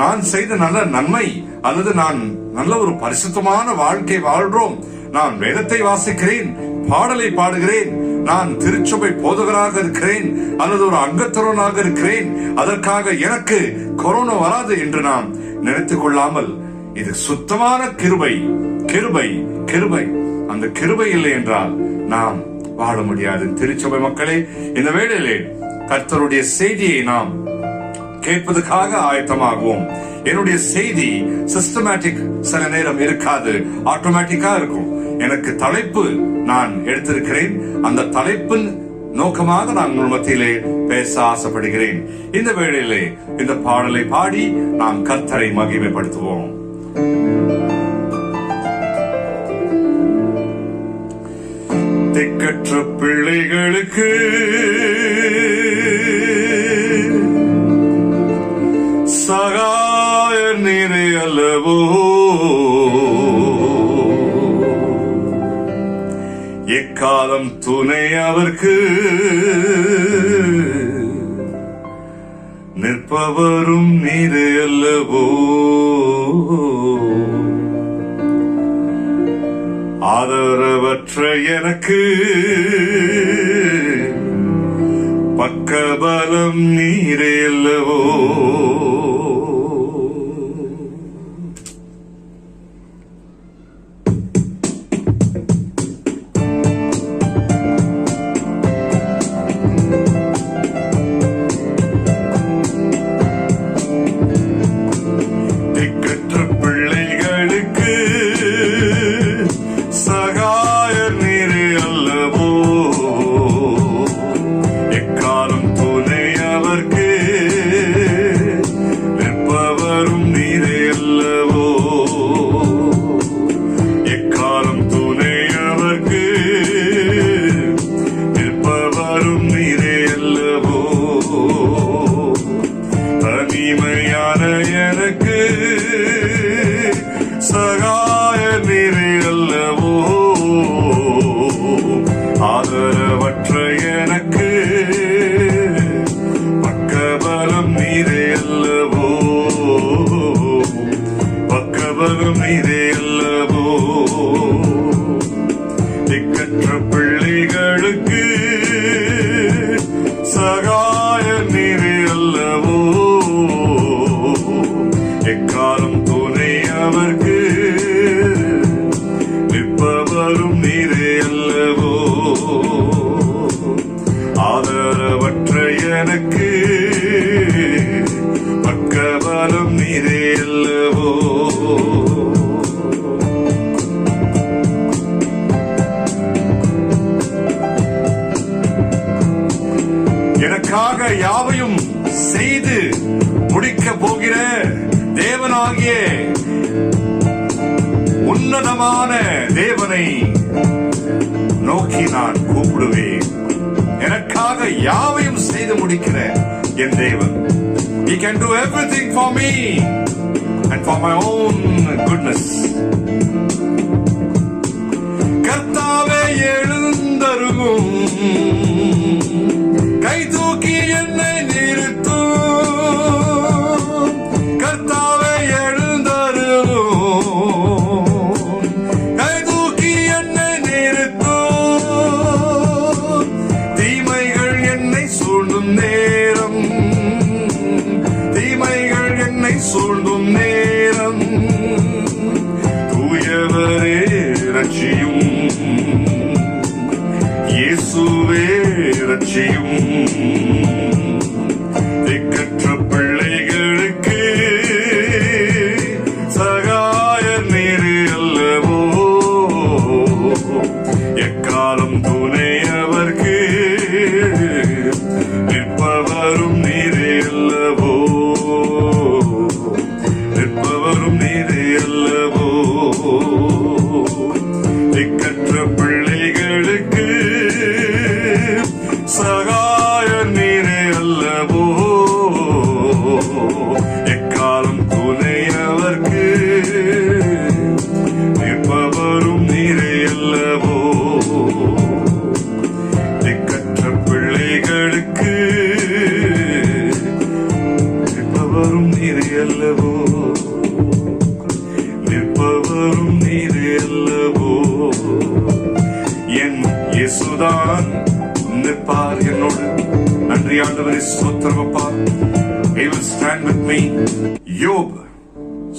Speaker 4: நான் செய்த நல்ல நன்மை அல்லது நான் நல்ல ஒரு பரிசுத்தமான வாழ்க்கை வாழ்றோம், நான் வேதத்தை வாசிக்கிறேன், பாடலை பாடுகிறேன், நான் திருச்சபை போதகராக இருக்கிறேன் அல்லது ஒரு அங்கத்தவனாக இருக்கிறேன், அதற்காக எனக்கு கொரோனா வராது என்று நாம் நினைத்துக் கொள்ளாமல், இது சுத்தமான கிருபை, கிருபை, கிருபை. அந்த கிருபை இல்லை என்றால் நாம் வாழ முடியாது. திருச்சபை மக்களே, இந்த வேளையிலே கர்த்தருடைய செய்தியை நாம் கேட்பதற்காக ஆயத்தமாகுவோம். என்னுடைய செய்தி சிஸ்டமேட்டிக் சில நேரம் இருக்காது, ஆட்டோமேட்டிக்கா இருக்கும். எனக்கு தலைப்பு நான் எடுத்திருக்கிறேன், அந்த தலைப்பின் நோக்கமாக நான் உங்கள் மத்தியிலே பேச ஆசைப்படுகிறேன். இந்த வேளையிலே இந்த பாடலை பாடி நாம் கர்த்தரை மகிமைப்படுத்துவோம். திக்கற்ற பிள்ளைகளுக்கு சகாய நீரே அல்லவோ, எக்காலம் துணை அவர்க்கு நிற்பவரும் நீரே அல்லவோ, ஆதரவற்ற எனக்கு பக்கபலம் நீரே அல்லவோ. எனக்காக யாவையும் செய்து முடிக்க போகிற தேவனாகிய உன்னதமான தேவனை நோக்கி நான் கூப்பிடுவேன். எனக்காக யாவையும் செய்து முடிக்கிற என் தேவன். He can do everything for me and for my own goodness. கர்த்தாவே எழுந்தருளும், கை தூக்கி என்னை நிறுத்தும். கர்த்தாவே எழுந்தருளும், கை தூக்கி என்னை நிறுத்தும். தீமைகள் என்னை சூழ்ந்தும் நேரம், தீமைகள் என்னை சூழ்ந்தும் நேரம், தூயவரே ரட்சியும், இயேசுவே ரட்சியும். திக்கற்ற பிள்ளைகளுக்கு சகாயர் நீர் அல்லவோ, எக்காலம் துணை அவர்க்கு நிற்பவரும் நீரே அல்லவோ, நிற்பவரும் நீரே அல்லவோ. திக்கற்ற பிள்ளைகளுக்கு சகாயர் நீரே அல்லவோ, எக்காலம் துணை அவர்க்கு நிற்பவரும் நீரே அல்லவோ. திக்கற்ற பிள்ளைகளுக்கு நிற்பவரும் நீரே அல்லவோ, நிற்பவரும் நீரே அல்லவோ. என் இயேசுதான் நிற்பார் என்னோடு. நன்றி ஆண்டவரே, ஸ்தோத்திரம் அப்பா. He will stand with me. யோப்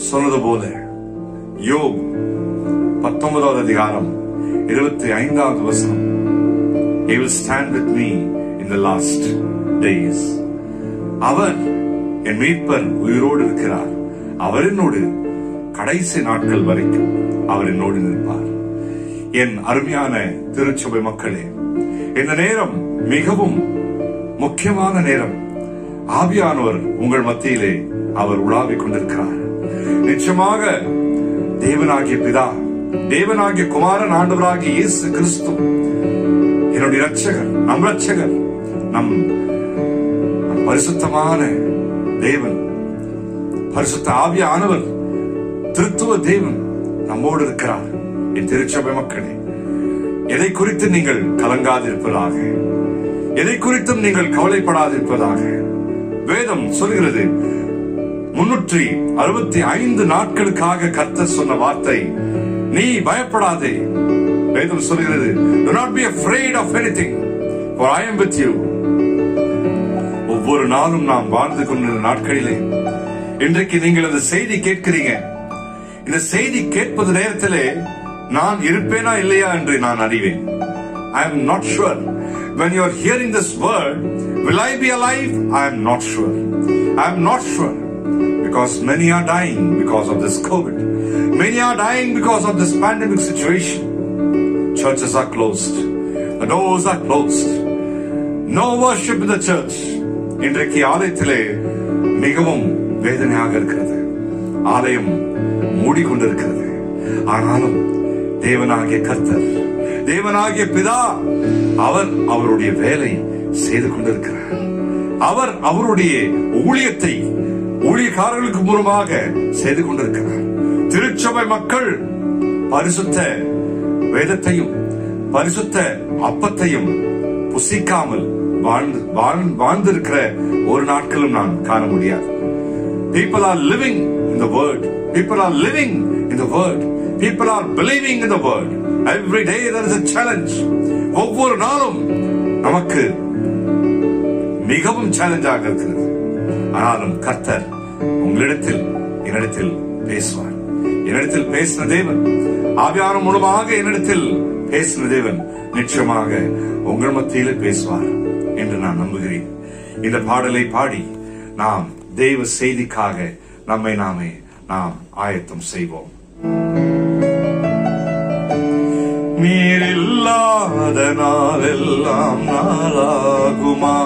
Speaker 4: சொன்னது போல, யோப் 19வது அதிகாரம் 25வது வசனம், He will stand with me in the last days. அவர் என் மீட்பர் உயிரோடு இருக்கிறார். அவர் என்னோடு கடைசி நாட்கள் வரைக்கும் அவர் என்னோடு நிற்பார். என் அருமையான திருச்சபை மக்களே, இந்த நேரம் மிகவும் முக்கியமான நேரம். ஆவியானவர் உங்கள் மத்தியிலே அவர் உலாவிக் கொண்டிருக்கிறார். நிச்சயமாக தேவனாகிய பிதா, தேவனாகிய குமாரன் ஆண்டவராகிய இயேசு கிறிஸ்து என்னுடைய இரட்சகர், நம் இரட்சகர், நம் பரிசுத்தமான தேவன், பரிசுத்த ஆவியானவர், திருத்துவ தேவன் நம்மோடு இருக்கிறார். என் திருச்சபை மக்களே, எதை குறித்து நீங்கள் கலங்காதிருப்பதாக, எதை குறித்தும் நீங்கள் கவலைப்படாதிருப்பதாக. வேதம் சொல்கிறது, 365 நாட்களுக்காக கர்த்தர் சொன்ன வார்த்தை, நீ பயப்படாதே. வேதம் சொல்கிறது, do not be afraid of anything, for I am with you. ஒவ்வொரு நாளும் நாம் வாழ்ந்து கொண்டிருந்த நாட்களிலே இன்றைக்கு நீங்கள் அந்த செய்தி கேட்கிறீங்க. இந்த செய்தி கேட்பது நேரத்திலே நான் இருப்பேனா இல்லையா என்று நான் அறிவேன். I am not sure. When you are hearing this word, will I be alive? I am not sure. I am not sure. Because many are dying because of this COVID. Many are dying because of this pandemic situation. Churches are closed. The doors are closed. No worship in the church. இன்றைக்கு ஆலயத்திலே மிகவும் வேதனையாக இருக்கிறது. ஆலயம் மூடிக்கொண்டிருக்கிறது. ஆனாலும் தேவனாகிய கர்த்தர், தேவனாகிய பிதா, அவர் அவருடைய வேலை செய்து கொண்டிருக்கிறார். அவர் அவருடைய ஊழியத்தை ஊழியக்காரர்களுக்கு மூலமாக செய்து கொண்டிருக்கிறார். திருச்சபை மக்கள் பரிசுத்த வேதத்தையும் பரிசுத்த அப்பத்தையும் புசிக்காமல் வாழ்ந்திருக்கிற ஒரு நாட்களும் நான் காண முடியாது. People are living in the word. People are living in the word. People are believing in the word. Every day there is a challenge. ஒவ்வொரு நாளும் நமக்கு மிகவும் சேலஞ்சாக இருக்கிறது. ஆனாலும் கர்த்தர் உங்களிடத்தில் என்னிடத்தில் பேசுவார். என்னிடத்தில் பேசின தேவன், ஆவியானவர் மூலமாக என்னிடத்தில் பேசின தேவன் நிச்சயமாக உங்கள் மத்தியிலே பேசுவார் என்று நான் நம்புகிறேன். இந்த பாடலை பாடி நாம் தேவ செய்திக்காக நம்மை நாமே நாம் ஆயத்தம் செய்வோம். நீரில்லாத நாளெல்லாம் நாளாகுமா,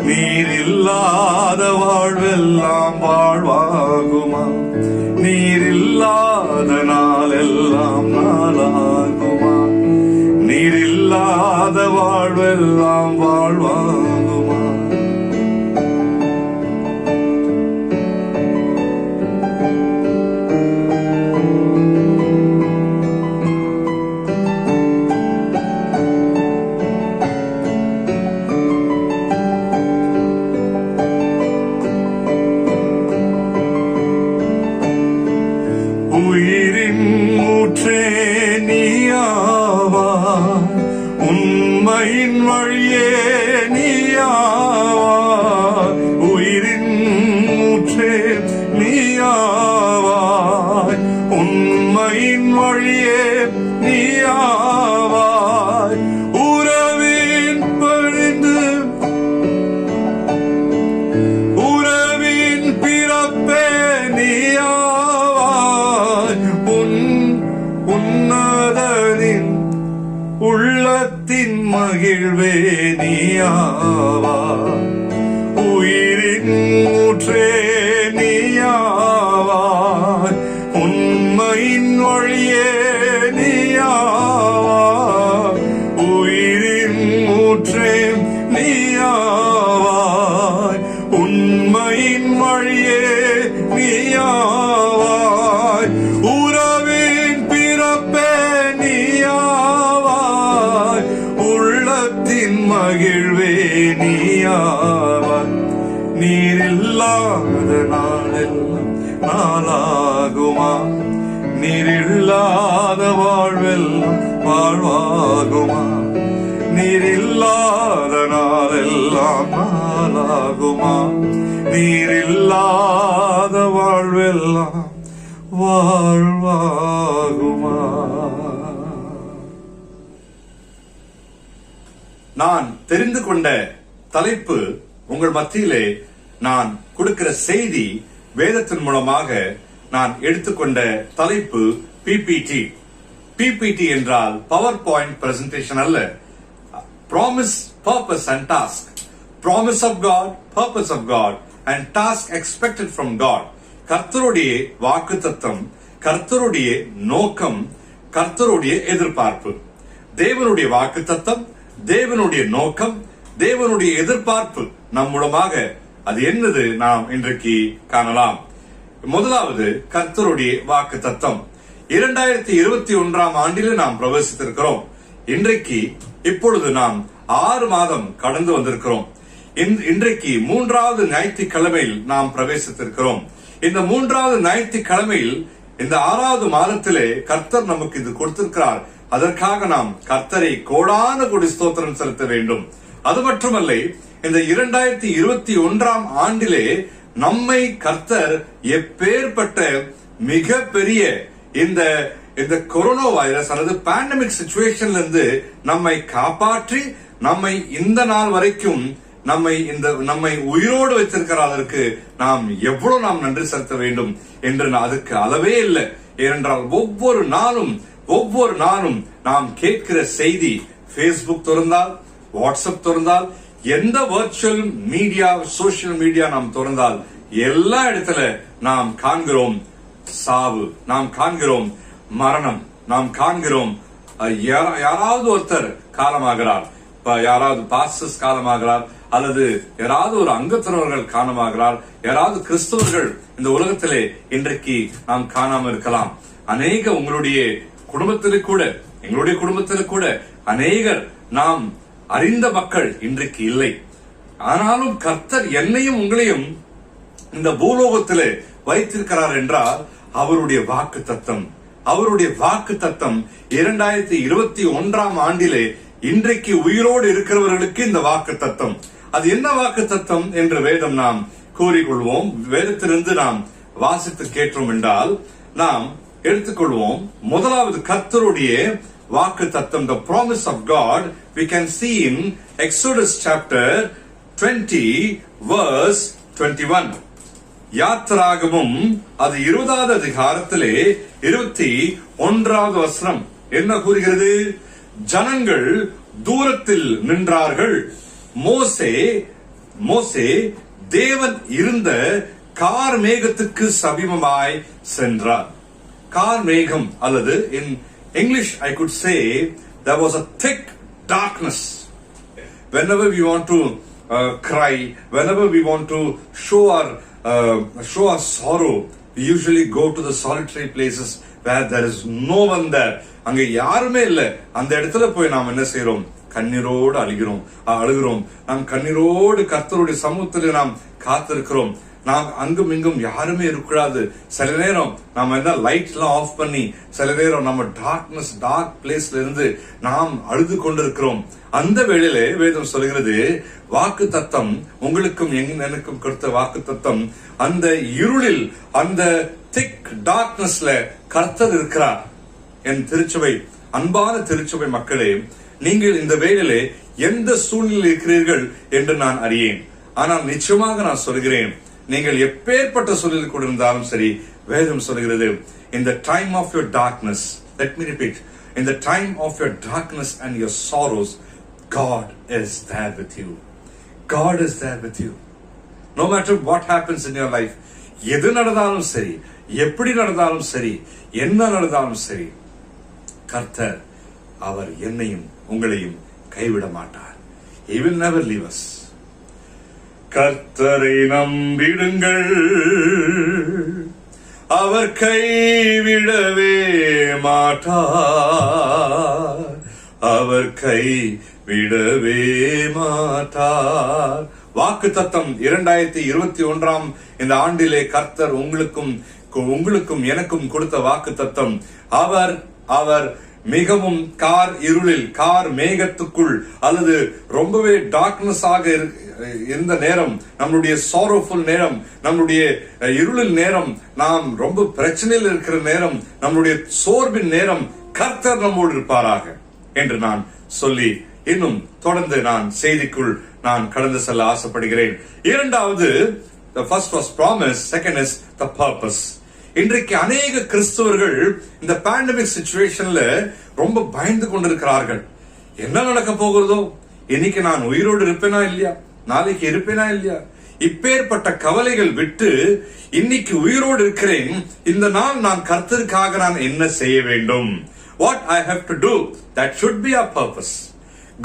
Speaker 4: நீரில்லாத வாழ்வெல்லாம் வாழ்வாகுமா, நீரில்லாத நாளெல்லாம் நாளாகுமா, நீரில்லாத வாழ்வெல்லாம் வாழ்வாகுமா. உயிரின் ஊற்றே நீயாவாய், உண்மையின் வழியே நீயாவாய், உயிரின் ஊற்றே நீயாவாய், உண்மையின் வழியே நீயாவாய், உறவின் பரிந்து உள்ளத்தின் மகிழ்வே நீயாவாய், உயிரின் ஊற்றே நீயாவாய், உண்மையின் வழியே நீயாவாய், உயிரின் ஊற்றே நீயாவாய், உண்மையின் வழியே நீயாவாய், உறவின் பிறப்பே நீயாவாய், உள்ளத்தின் மகிழ்வே நீயாவாய். நீரில்லாத நாளெல்லாம் நாளாகுமா, நீரில்லாத வாழ்வெல்லாம் வாழ்வாகுமா, நீரில்லாத நாளெல்லாம் நாளாகுமா, நீரில்லாத வாழ்வெல்லாம் வாழ்வாகுமா. நான் தெரிந்து கொண்ட தலைப்பு, உங்கள் மத்தியிலே நான் கொடுக்கிற செய்தி, வேதத்தின் மூலமாக நான் எடுத்துக்கொண்ட தலைப்பு பிபிடி. பிபிடி என்றால் பவர் பாயிண்ட் பிரசன்டேஷன் அல்ல. Promise, purpose and task. Promise of God, purpose of God and task expected from God. கர்த்தருடைய வாக்குத்தத்தம், கர்த்தருடைய நோக்கம், கர்த்தருடைய எதிர்பார்ப்பு. தேவனுடைய வாக்குத்தத்தம், தேவனுடைய நோக்கம், தேவனுடைய எதிர்பார்ப்பு நம் மூலமாக அது என்னது நாம் இன்றைக்கு காணலாம். முதலாவது கர்த்தருடைய வாக்குத்தத்தம். 2021 ஆண்டில் நாம் பிரவேசித்திருக்கிறோம். இன்றைக்கு இப்பொழுது நாம் 6 மாதம் கடந்து வந்திருக்கிறோம். இன்றைக்கு 3வது ஞாயிற்றுக்கிழமையில் நாம் பிரவேசித்திருக்கிறோம். இந்த 3வது ஞாயிற்றுக்கிழமையில் இந்த 6வது மாதத்திலே கர்த்தர் நமக்கு இது கொடுத்திருக்கிறார். அதற்காக நாம் கர்த்தரை கோடான கோடி ஸ்தோத்திரம் செலுத்த வேண்டும். அது மட்டுமல்ல, இந்த 2021 ஆண்டிலே நம்மை கர்த்தர் எப்பேற்பட்ட மிக பெரிய இந்த கொரோனா வைரஸ் அல்லது பேண்டமிக் சிச்சுவேஷன்ல இருந்து நம்மை காப்பாற்றி நம்மை இந்த நாள் வரைக்கும் நம்மை உயிரோடு வைத்திருக்கிறதற்கு நாம் எவ்வளவு நாம் நன்றி செலுத்த வேண்டும் என்று அதுக்கு அளவே இல்லை. ஏனென்றால் ஒவ்வொரு நாளும் நாம் கேட்கிற செய்தி, பேஸ்புக் திறந்தால், வாட்ஸ்அப் திறந்தால், எந்த வர்ச்சுவல் மீடியா, சோசியல் மீடியா நாம் திறந்தால் எல்லா இடத்துல நாம் காண்கிறோம் சாவு, நாம் காண்கிறோம் மரணம், நாம் காண்கிறோம் யாராவது ஒருத்தர் காலமாகிறார், யாராவது பாஸ்டர்ஸ் காலமாகிறார், அல்லது யாராவது ஒரு அங்கத்தினர்கள் காணமாகிறார், யாராவது கிறிஸ்தவர்கள் இந்த உலகத்திலே இன்றைக்கு நாம் காணாம இருக்கலாம். அநேக உங்களுடைய குடும்பத்திற்கு கூட, எங்களுடைய குடும்பத்திற்கு கூட அநேகர் நாம் அறிந்த மக்கள் இன்றைக்கு இல்லை. ஆனாலும் கர்த்தர் என்னையும் உங்களையும் இந்த பூலோகத்திலே வைத்திருக்கிறார் என்றால் அவருடைய வாக்கு தத்தம். அவருடைய வாக்கு தத்தம் 2021 ஆண்டிலே இன்றைக்கு உயிரோடு இருக்கிறவர்களுக்கு இந்த வாக்கு தத்தம். அது என்ன வாக்கு தத்தம் என்று வேதம் நாம் கூறிக்கொள்வோம். வேதத்திலிருந்து நாம் வாசித்து கேட்டோம் என்றால் நாம் எடுத்துக்கொள்வோம். முதலாவது கர்த்தருடைய வாக்கு தத்தம், the promise of God, we can see in Exodus chapter 20 verse 21. யாத்திராகமும் அது 20வது அதிகாரத்திலே 21வது வசனம் என்ன கூறுகிறது? ஜனங்கள் தூரத்தில் நின்றார்கள். மோசே தேவன் இருந்த கார் மேகத்துக்கு சமீபமாய் சென்றார். கார் மேகம், அல்லது in English I could say there was a thick darkness. Whenever we want to cry, whenever we want to show our sorrow, we usually go to the solitary places where there is no one there. அங்க யாருமே இல்ல. அந்த இடத்துல போய் நாம் என்ன செய்யறோம்? கண்ணீரோடு அழுகிறோம். நாம் கண்ணீரோடு கர்த்தருடைய சமூகத்தில் நாம் காத்திருக்கிறோம். நாம் அங்கும் இங்கும் யாருமே இருக்கக்கூடாது. சில நேரம் நாம என்ன லைட் எல்லாம் ஆஃப் பண்ணி, சில நேரம் நம்ம டார்க் பிளேஸ்ல இருந்து நாம் அழுது கொண்டிருக்கிறோம். அந்த வேளையிலே வேதம் சொல்கிறது, வாக்கு தத்தம் உங்களுக்கும் எனக்கும் கொடுத்த வாக்கு தத்தம், அந்த இருளில், அந்த திக் டார்க்னஸ்ல கர்த்தர் இருக்கிறார். என் திருச்சபை, அன்பான திருச்சபை மக்களே, நீங்கள் இந்த வேளையிலே எந்த சூழ்நிலையில் இருக்கிறீர்கள் என்று நான் அறியேன். ஆனால் நிச்சயமாக நான் சொல்கிறேன், நீங்கள் எப்பேற்பட்ட சூழ்நிலை கூட இருந்தாலும் சரி, வேதம் சொல்கிறது, in the time of your darkness, let me repeat, In the time of your darkness and your sorrows, God is there with you. God is there with you. No matter what happens in your life, எது நடந்தாலும் சரி, எப்படி நடந்தாலும் சரி, என்ன நடந்தாலும் சரி, கர்த்தர் அவர் என்னையும் உங்களையும் கைவிட மாட்டார். He will never leave us. கர்த்தரை நம்பிடுங்கள், அவர் கைவிடவே மாட்டார், அவர் கைவிடவே மாட்டார். வாக்குத்தத்தம் 2021 இந்த ஆண்டிலே கர்த்தர் உங்களுக்கும் எனக்கும் கொடுத்த வாக்குத்தத்தம், அவர் மிகவும் கார் இருளில், கார் மேகத்துக்குள், அல்லது ரொம்பவே டார்க்னஸ் ஆக இருந்த நேரம், நம்மளுடைய சாரோஃபுல் நேரம், நம்மளுடைய இருளில் நேரம், நாம் ரொம்ப பிரச்சனையில் இருக்கிற நேரம், நம்மளுடைய சோர்வின் நேரம், கர்த்தர் நம்மோடு இருப்பாராக என்று நான் சொல்லி இன்னும் தொடர்ந்து நான் செய்திக்குள் நான் கடந்து செல்ல ஆசைப்படுகிறேன். இரண்டாவது, the first was promise, second is the purpose. இன்றைக்கு அநேக கிறிஸ்தவர்கள் இந்த பேண்டமிக் சிச்சுவேஷன்ல ரொம்ப பயந்து கொண்டிருக்கிறார்கள். என்ன நடக்க போகிறதோ, இன்னைக்கு நான் உயிரோடு இருப்பேனா இல்லையா, நாளைக்கு இருப்பேனா இல்லையா, இப்பேற்பட்ட கவலைகள் விட்டு இன்னைக்கு உயிரோடு இருக்கிறேன், இந்த நாள் நான் கர்த்தருக்காக நான் என்ன செய்ய வேண்டும், what I have to do, that should be our purpose.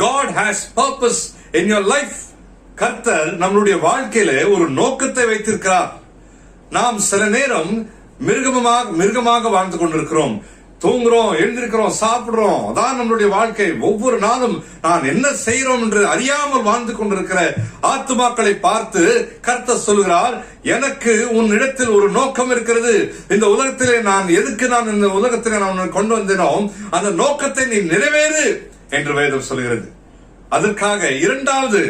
Speaker 4: God has purpose in your life. கர்த்தர் நம்மளுடைய வாழ்க்கையில ஒரு நோக்கத்தை வைத்திருக்கிறார். நாம் சில நேரம் மிருகமாக வாழ்ந்து கொண்டிருக்கிறோம். தூங்குறோம், எழுந்திருக்கிறோம், சாப்பிடுறோம், அதான் நம்மளுடைய வாழ்க்கை. ஒவ்வொரு நாளும் நான் என்ன செய்யறோம் என்று அறியாமல் வாழ்ந்து கொண்டிருக்கிற ஆத்துமாக்களை பார்த்து கர்த்தர் சொல்கிறார், எனக்கு உன் இடத்தில் ஒரு நோக்கம் இருக்கிறது. இந்த உலகத்திலே எதுக்கு நான் இந்த உலகத்திலே நான் கொண்டு வந்தேனோ அந்த நோக்கத்தை நீ நிறைவேறு என்று வேதம் சொல்கிறது. அதற்காக இரண்டாவது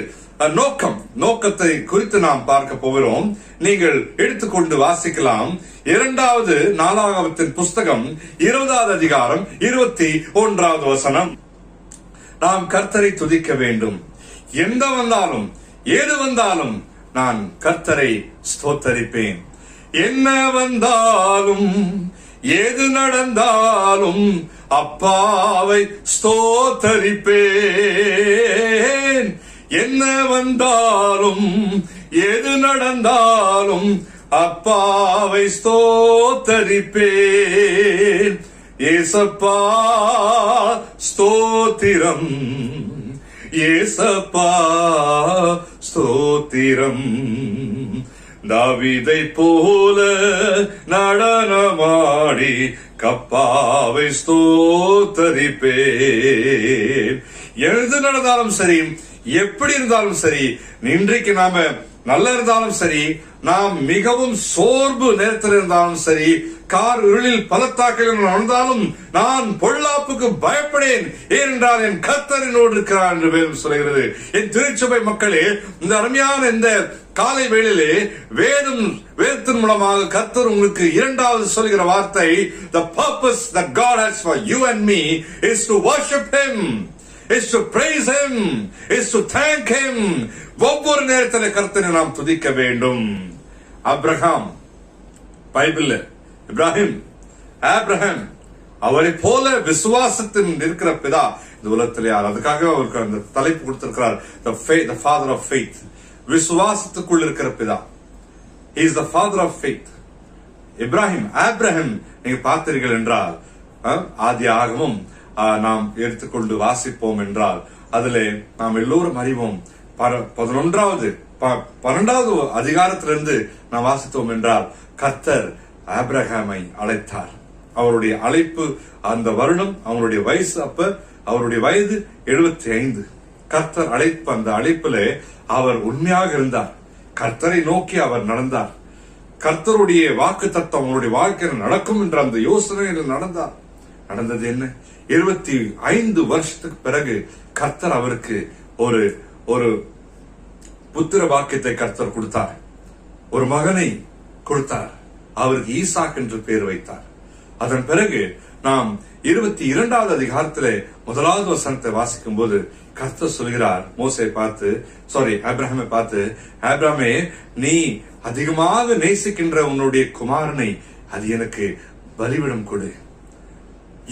Speaker 4: நோக்கத்தை குறித்து நாம் பார்க்க போகிறோம். நீங்கள் எடுத்துக்கொண்டு வாசிக்கலாம். 2வது நாளாகமத்தின் புஸ்தகம் 20வது அதிகாரம் 21வது வசனம். நாம் கர்த்தரை துதிக்க வேண்டும். எந்த வந்தாலும் ஏது வந்தாலும் நான் கர்த்தரை ஸ்தோத்தரிப்பேன். என்ன வந்தாலும் ஏது நடந்தாலும் அப்பாவை ஸ்தோத்தரிப்பேன். என்ன வந்தாலும் எது நடந்தாலும் அப்பாவை ஸ்தோத்தரிப்பேன். ஏசப்பா ஸ்தோத்திரம், ஏசப்பா ஸ்தோத்திரம். தாவீதை போல நடனமாடி கப்பாவை ஸ்தோத்தரிப்பேன். எது நடந்தாலும் சரி, எப்படி இருந்தாலும் சரி, இன்றைக்கு நாம நல்லா இருந்தாலும் சரி, நாம் மிகவும் சோர்வு நேரத்தில் இருந்தாலும் சரி, கார் இருளில் பள்ளத்தாக்கில் நடந்தாலும் நான் பொல்லாப்புக்கு பயப்படேன், ஏனென்றால் என் கர்த்தர் என்னோடு இருக்கிறார் என்று வேதம் சொல்கிறது. என் திருச்சபை மக்களே, இந்த அருமையான இந்த காலை வேளையிலே வேதத்தின் மூலமாக கர்த்தர் உங்களுக்கு இரண்டாவது சொல்கிற வார்த்தை, the purpose that God has for you and me is to worship Him, is to praise Him, is to thank Him. ஒவ்வொரு நேரத்தில் கர்த்தரை நாம் துதிக்க வேண்டும். ஆபிரகாம், பைபிள்ல ஆபிரகாம் அவரை போல விசுவாசத்தின் இருக்கிற பிதா இந்த உலகத்திலே யார்? அதுக்காக அவருக்கு அந்த தலைப்பு கொடுத்திருக்கிறார், the father of faith. விசுவாசத்துக்குள் இருக்கிற பிதா. He is the father of faith. Abraham நீங்க பார்த்தீர்கள் என்றால், ஆதி ஆகமம் நாம் எடுத்துக்கொண்டு வாசிப்போம் என்றால் அதிலே நாம் எல்லோரும் அறிவோம். 12வது அதிகாரத்திலிருந்து நாம் வாசித்தோம் என்றால், கர்த்தர் ஆபிரகாமை அழைத்தார். அவருடைய அழைப்பு, அந்த வருடம் அவருடைய வயசு, அவருடைய வயது 75. கர்த்தர் அழைப்பு, அந்த அழைப்பிலே அவர் உண்மையாக இருந்தார். கர்த்தரை நோக்கி அவர் நடந்தார். கர்த்தருடைய வாக்கு தத்தம் அவருடைய வாழ்க்கையில் நடக்கும் என்ற அந்த யோசனையில் நடந்தார். நடந்தது என்ன? 25 வருஷத்துக்கு பிறகு கர்த்தர் அவருக்கு ஒரு புத்திர வாக்கியத்தை கர்த்தர் கொடுத்தார். ஒரு மகனை கொடுத்தார். அவருக்கு ஈசாக் என்று பெயர் வைத்தார். அதன் பிறகு நாம் 22வது அதிகாரத்திலே 1வது வசனத்தை வாசிக்கும் போது கர்த்தர் சொல்கிறார், ஆபிரகாமை பார்த்து, ஆபிரகாமே, நீ அதிகமாக நேசிக்கின்ற உன்னுடைய குமாரனை அது எனக்கு பலிவிடம் கொடு.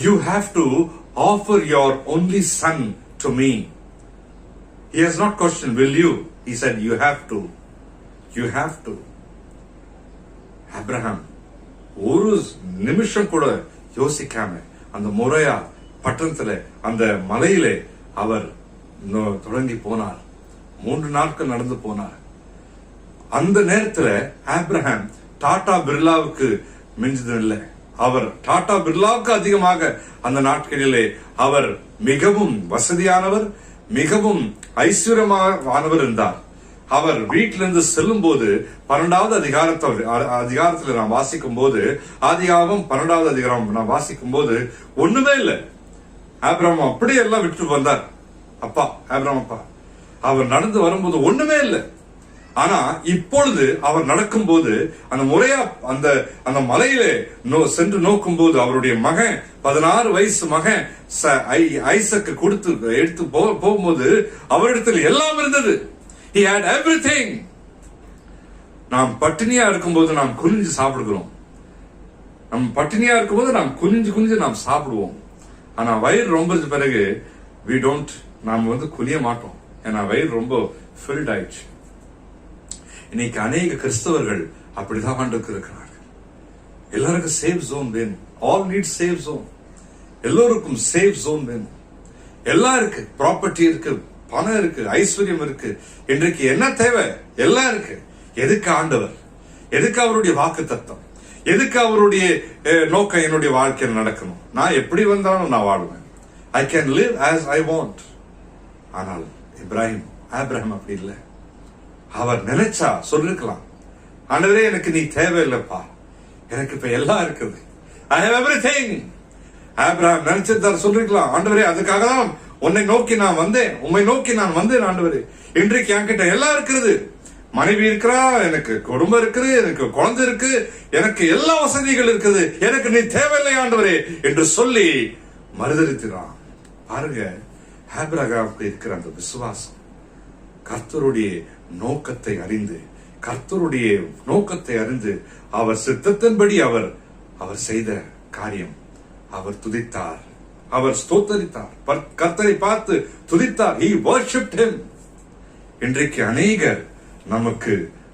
Speaker 4: You have to offer your only son to me. He has not questioned, will you? He said, you have to. You have to. Abraham ஒரு நிமிஷம் கூட யோசிக்காம அந்த மொரையா பட்டணத்துல அந்த மலையிலே அவர் தொடங்கி போனார். 3 நாட்கள் நடந்து போனார். அந்த நேரத்துல ஆப்ரஹாம் டாடா பிர்லாவுக்கு மிஞ்சதில்லை. அவர் டாடா பிர்லாவுக்கு அதிகமாக அந்த நாட்களிலே அவர் மிகவும் வசதியானவர், மிகவும் ஐஸ்வர்யமானவர் இருந்தார். அவர் வீட்டிலிருந்து செல்லும் போது 12வது அதிகாரத்தில் நான் வாசிக்கும் போது, ஆதியாகமம் 12வது அதிகாரம் நான் வாசிக்கும் போது ஒண்ணுமே இல்லை. ஆபிரகாம் அப்படியே எல்லாம் விட்டு வந்தார். அப்பா ஆபிரகாம் அப்பா அவர் நடந்து வரும்போது ஒண்ணுமே இல்லை. ஆனா இப்பொழுது அவர் நடக்கும் போது அந்த முறையா அந்த மலையிலே சென்று நோக்கும் போது அவருடைய மகன் 16 வயசு மகன் ஐசக்கு கொடுத்து எடுத்து போகும்போது அவரிடத்தில் எல்லாம் இருந்தது. He had everything. நாம் பட்டினியா இருக்கும்போது நாம் குனிஞ்சு சாப்பிடுகிறோம். நம் பட்டினியா இருக்கும்போது நாம் குனிஞ்சு நாம் சாப்பிடுவோம். ஆனா வயிறு ரொம்ப பிறகு நாம் குனிய மாட்டோம். ஏன்னா வயிறு ரொம்ப ஃபில்ட் ஆயிடுச்சு. இன்னைக்கு அநேக கிறிஸ்தவர்கள் அப்படிதான் இருக்கிறார்கள். எல்லாருக்கும் சேஃப் ஜோன் வேணும். All need safe zone. எல்லோருக்கும் சேஃப் ஜோன் வேணும். எல்லாம் இருக்கு, ப்ராப்பர்ட்டி இருக்கு, பணம் இருக்கு, ஐஸ்வர்யம் இருக்கு. இன்றைக்கு என்ன தேவை? எல்லாம் இருக்கு. எதுக்கு ஆண்டவர்? எதுக்கு அவருடைய வாக்கு தத்தம்? எதுக்கு அவருடைய நோக்கம் என்னுடைய வாழ்க்கையில் நடக்கணும்? நான் எப்படி வந்தாலும் நான் வாழ்வேன். I can live as I want. ஆனால் ஆபிரகாம் அப்படி இல்லை. அவர் நினைச்சா சொல்லிருக்கலாம், ஆண்டவரே எனக்கு நீ தேவையில்லைப்பா, எனக்கு இப்ப எல்லாம் இருக்குது, I have everything. ஆபிரகாம் நினைச்சிருந்தார், சொல்லிருக்கலாம், ஆண்டவரே அதுக்காக தான் உன்னை நோக்கி நான் வந்தேன், உம்மை நோக்கி நான் வந்தேன் ஆண்டவரே. இன்றைக்கு என்கிட்ட எல்லாம் இருக்கிறது, மனைவி இருக்கிறா, எனக்கு குடும்பம் இருக்குது, எனக்கு குழந்தை இருக்கு, எனக்கு எல்லா வசதிகள் இருக்குது, எனக்கு நீ தேவையில்லை ஆண்டவரே என்று சொல்லி மறுதளிக்கிறான். பாருங்க, ஆபிரகாமுக்கு இருக்கிற அந்த விசுவாசம், கர்த்தருடைய நோக்கத்தை அறிந்து அவர் சித்தத்தின்படி அவர் செய்த காரியம், அவர் துதித்தார், அவர் ஸ்தோத்தரித்தார், கர்த்தரை பார்த்து துதித்தார். He worshipped him. இன்றைக்கு அநேகர்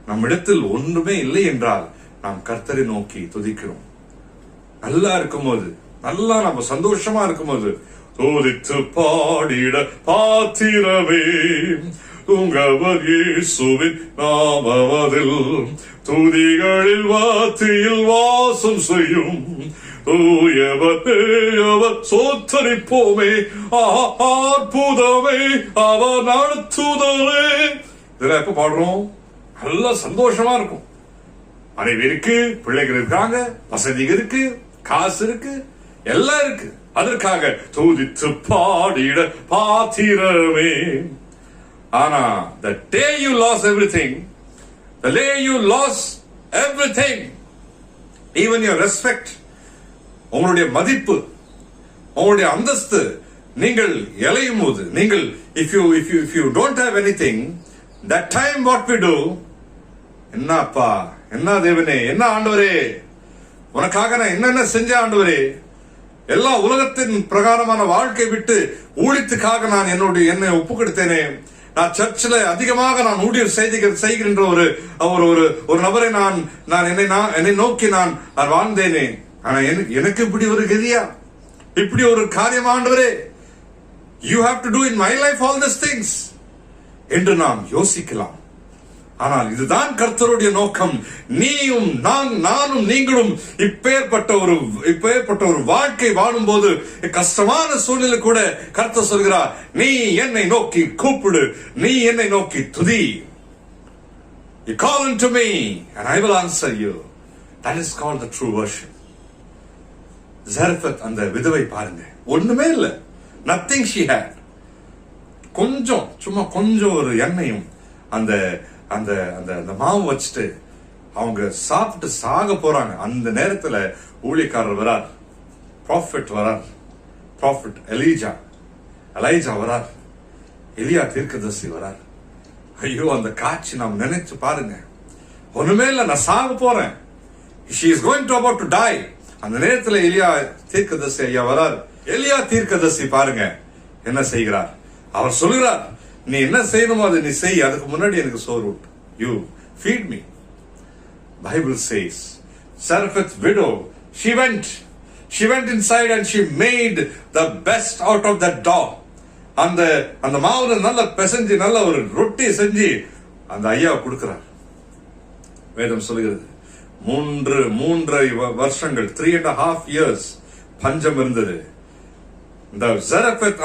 Speaker 4: நம்மிடத்தில் ஒன்றுமே இல்லை என்றால் நாம் கர்த்தரை நோக்கி துதிக்கிறோம். நல்லா இருக்கும்போது, நல்லா நம்ம சந்தோஷமா இருக்கும்போது, துதித்து பாடிட பாத்திரமே உங்கவர் இயேசுவின் நாமமதில் துதிகளில் வாத்தியில் வாசம் செய்யும் தூயவர் சோத்தரிப்போமே, அற்புதமே அவர் நடத்துதலே. இதெல்லாம் எப்ப பாடுறோம்? நல்லா சந்தோஷமா இருக்கும். மனைவி இருக்கு, பிள்ளைகள் இருக்காங்க, வசதி இருக்கு, காசு இருக்கு, எல்லாம் இருக்கு. அதற்காக துதித்து பாடிட பாத்திரமே. ஆனா the day you lost everything, even your respect, உங்களுடைய மதிப்பு, உங்களுடைய அந்தஸ்து, நீங்கள் இழையும் போது, நீங்கள் if you don't have anything, that time what we do, என்ன அப்பா, என்ன தேவனே, என்ன ஆண்டவரே, உனக்காக நான் என்னென்ன செஞ்ச ஆண்டவரே, எல்லா உலகத்தின் பிரகாரமான வாழ்க்கை விட்டு ஊழியத்துக்காக நான் என்னை ஒப்பு கொடுத்தேனே, நான் சர்ச்சில் அதிகமாக நான் ஊழியர் செய்கின்ற ஒரு நபரை நான் என்னை நோக்கி நான் வாழ்ந்தேனே. ஆனா எனக்கு இப்படி ஒரு கதியா, இப்படி ஒரு காரியம் ஆண்டவரே, you have to do in my life all these things என்று நாம் யோசிக்கலாம். ஆனால் இதுதான் கர்த்தருடைய நோக்கம். நீயும் நானும் நீங்களும் இப்பேற்பட்ட ஒரு வாழ்க்கை வாழும் போது, கஷ்டமான சூழ்நிலை கூட கர்த்தர் சொல்கிறார், நீ என்னை நோக்கி கூப்பிடு, நீ என்னை நோக்கி துதி. You call unto me and I will answer you. That is called the true worship. ஜெரஃபத் அந்த விதவை பாருங்க, ஒண்ணுமே இல்ல, nothing she had. சும்மா கொஞ்சம் ஒரு எண்ணெயும் அந்த அந்த அந்த அந்த மாவு வச்சுட்டு அவங்க சாப்பிட்டு சாக போறாங்க. அந்த நேரத்துல ஊழியக்காரர் வரார், ப்ராஃபெட் எலிஜா வரார், எலியா தீர்க்கதரிசி வரார். ஐயோ, அந்த காட்சி நாம் நினைச்சு பாருங்க. ஒண்ணுமே இல்ல, நான் சாக போறேன், she is going to about to die. அந்த நேரத்துல எலியா தீர்க்கதரிசி ஐயா வரார். எலியா தீர்க்கதரிசி பாருங்க என்ன செய்கிறார். அவர் சொல்கிறார், நீ என்ன செய்யணுமோ அதை நீ செய், அதுக்கு முன்னாடி எனக்கு சோறு ஊட்டு. You feet me. Bible says Zarephath's widow, she went inside and she made the best out of that dough. அந்த மாவுல நல்ல பிசைஞ்சு நல்ல ஒரு ரொட்டி செஞ்சு அந்த ஐயா கொடுக்கிறார். வேதம் சொல்கிறது 3.5 வருஷங்கள் 3.5 years பஞ்சம் இருந்தது. இந்த ஜெரபத்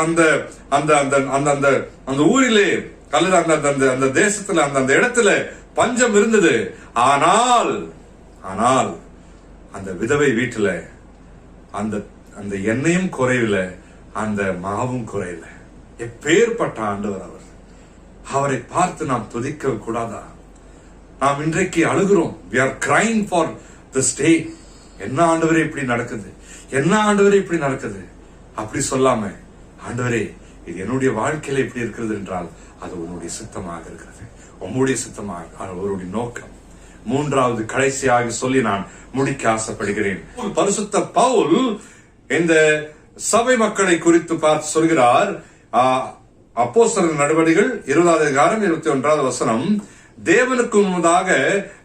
Speaker 4: அந்த ஊரிலே அல்லது அந்த தேசத்துல அந்த இடத்துல பஞ்சம் இருந்தது. ஆனால் அந்த விதவை வீட்டுல அந்த எண்ணெயும் குறையல, அந்த மாவும் குறையல. எப்பேற்பட்ட ஆண்டவர் அவரை பார்த்து நாம் துதிக்க கூடாதா? நாம் இன்றைக்கு அழுகிறோம். we are crying for this day. என்ன ஆண்டவரே இப்படி நடக்குது, என்ன ஆண்டவரே இப்படி நடக்குது அப்படி சொல்லாம, ஆண்டவரே இது என்னுடைய வாழ்க்கையில எப்படி இருக்கிறது என்றால் அது உன்னுடைய சித்தமாக இருக்கிறது, உம்முடைய சித்தமாக, அவருடைய நோக்கம். மூன்றாவது கடைசியாக சொல்லி நான் முடிக்க ஆசைப்படுகிறேன். பரிசுத்த பவுல் இந்த சபை மக்களை குறித்து பார்த்து சொல்கிறார். அப்போஸ்தலர் நடவடிக்கைகள் 20வது அதிகாரம் 21வது வசனம், தேவனுக்கு முன்னதாக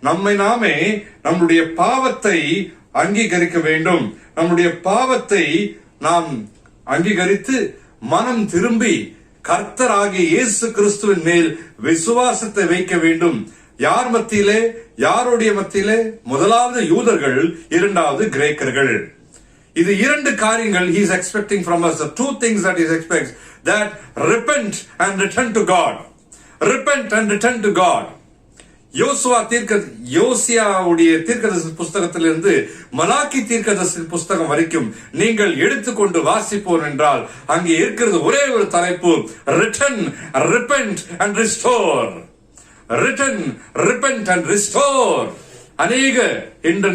Speaker 4: நம்மை நாமே நம்முடைய பாவத்தை அங்கீகரிக்க வேண்டும். நம்முடைய பாவத்தை நாம் அங்கீகரித்து மனம் திரும்பி கர்த்தராகிய இயேசு கிறிஸ்துவின் மேல் விசுவாசத்தை வைக்க வேண்டும். யார் மத்தியிலே? யாருடைய மத்தியிலே? முதலாவது யூதர்கள், இரண்டாவது கிரேக்கர்கள். இது 2 காரியங்கள் he is expecting from us. The 2 things that he expects, that repent and return to God. Repent and return to God. யோசியாவுடைய தீர்க்கதரிசி புஸ்தகத்திலிருந்து மலாக்கி தீர்க்கதரிசி புஸ்தகம் வரைக்கும் நீங்கள் எடுத்துக்கொண்டு வாசிப்போம் என்றால் அங்கே இருக்கிறது ஒரே ஒரு தலைப்பு, return, repent and restore. Return, repent and restore. அநேக இந்த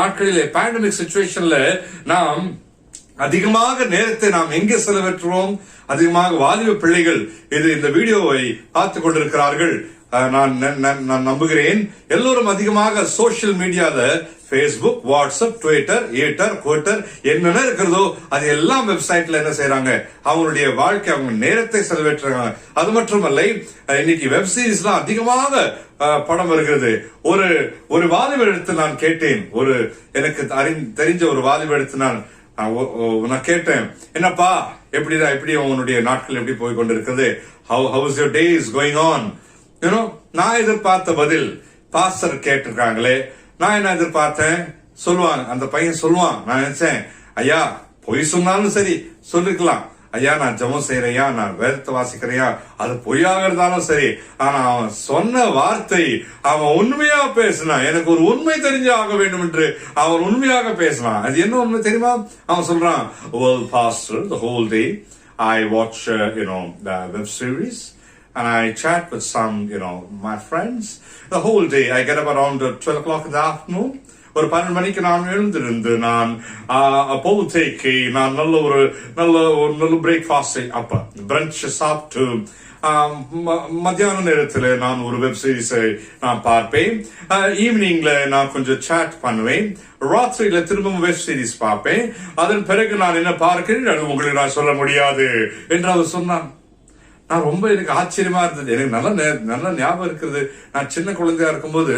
Speaker 4: நாட்களிலே பேண்டமிக் சிச்சுவேஷன்ல நாம் அதிகமாக நேரத்தை நாம் எங்கே செலவிட்டுறோம்? அதிகமாக வாலிப பிள்ளைகள் இந்த வீடியோவை பார்த்துக் கொண்டிருக்கிறார்கள். நான் நம்புகிறேன் எல்லோரும் அதிகமாக சோசியல் மீடியால Facebook, WhatsApp, Twitter, என்னென்ன இருக்கிறதோ அது எல்லாம் வெப்சைட்ல என்ன செய்யறாங்க, அவங்களுடைய வாழ்க்கை, அவங்க நேரத்தை செலவிட்டுறாங்க. அது மட்டுமல்ல, இன்னைக்கு வெப் சீரிஸ்லாம் அதிகமாக படம் வருகிறது. ஒரு வாலிபர் எடுத்து நான் கேட்டேன், எனக்கு தெரிஞ்ச ஒரு வாலிபர் எடுத்து நான் கேட்டேன், என்னப்பா எப்படி உன்னுடைய நாட்கள் எப்படி போய் கொண்டிருக்கிறது? how is your days going on? நான் எதிர்பார்த்த பதில், பாஸ்டர் கேட்டிருக்காங்களே, நான் என்ன எதிர்பார்த்தேன்? சொல்லுவாங்க, அந்த பையன் சொல்லுவான். நான் நினைச்சேன், ஐயா பொய் சொன்னாலும் சரி சொல்லிக்கலாம், ஐயா நான் ஜெபம் செய்யறையா, நான் வேதத்தை வாசிக்கிறையா, அது பொய்யாக இருந்தாலும் சரி. ஆனா அவன் சொன்ன வார்த்தை, அவன் உண்மையா பேசினான். எனக்கு ஒரு உண்மை தெரிஞ்சு ஆக வேண்டும் என்று அவன் உண்மையாக பேசினான். அது என்ன உண்மை தெரியுமா? அவன் சொல்றான், well pastor, the whole day I watch the web series and I chat with some my friends. The whole day I get up around 12 o'clock in the afternoon. ஒரு 12 மணிக்கு நான் எழுந்திருந்து நான் பொழுதைக்கு நான் நல்ல பிரேக்ஃபாஸ்ட், அப்ப பிரஞ்ச் சாப்பிட்டு மத்தியான நேரத்தில் நான் ஒரு வெப் சீரிஸை நான் பார்ப்பேன். ஈவினிங்ல நான் கொஞ்சம் சாட் பண்ணுவேன். ராத்திரியில திரும்பவும் வெப் சீரிஸ் பார்ப்பேன். அதன் பிறகு நான் என்ன பார்க்கிறேன் அது உங்களுக்கு நான் சொல்ல முடியாது என்று அவர் சொன்னான். நான் ரொம்ப எனக்கு ஆச்சரியமா இருந்தது. எனக்கு நல்ல ஞாபகம் இருக்கிறது. நான் சின்ன குழந்தையா இருக்கும்போது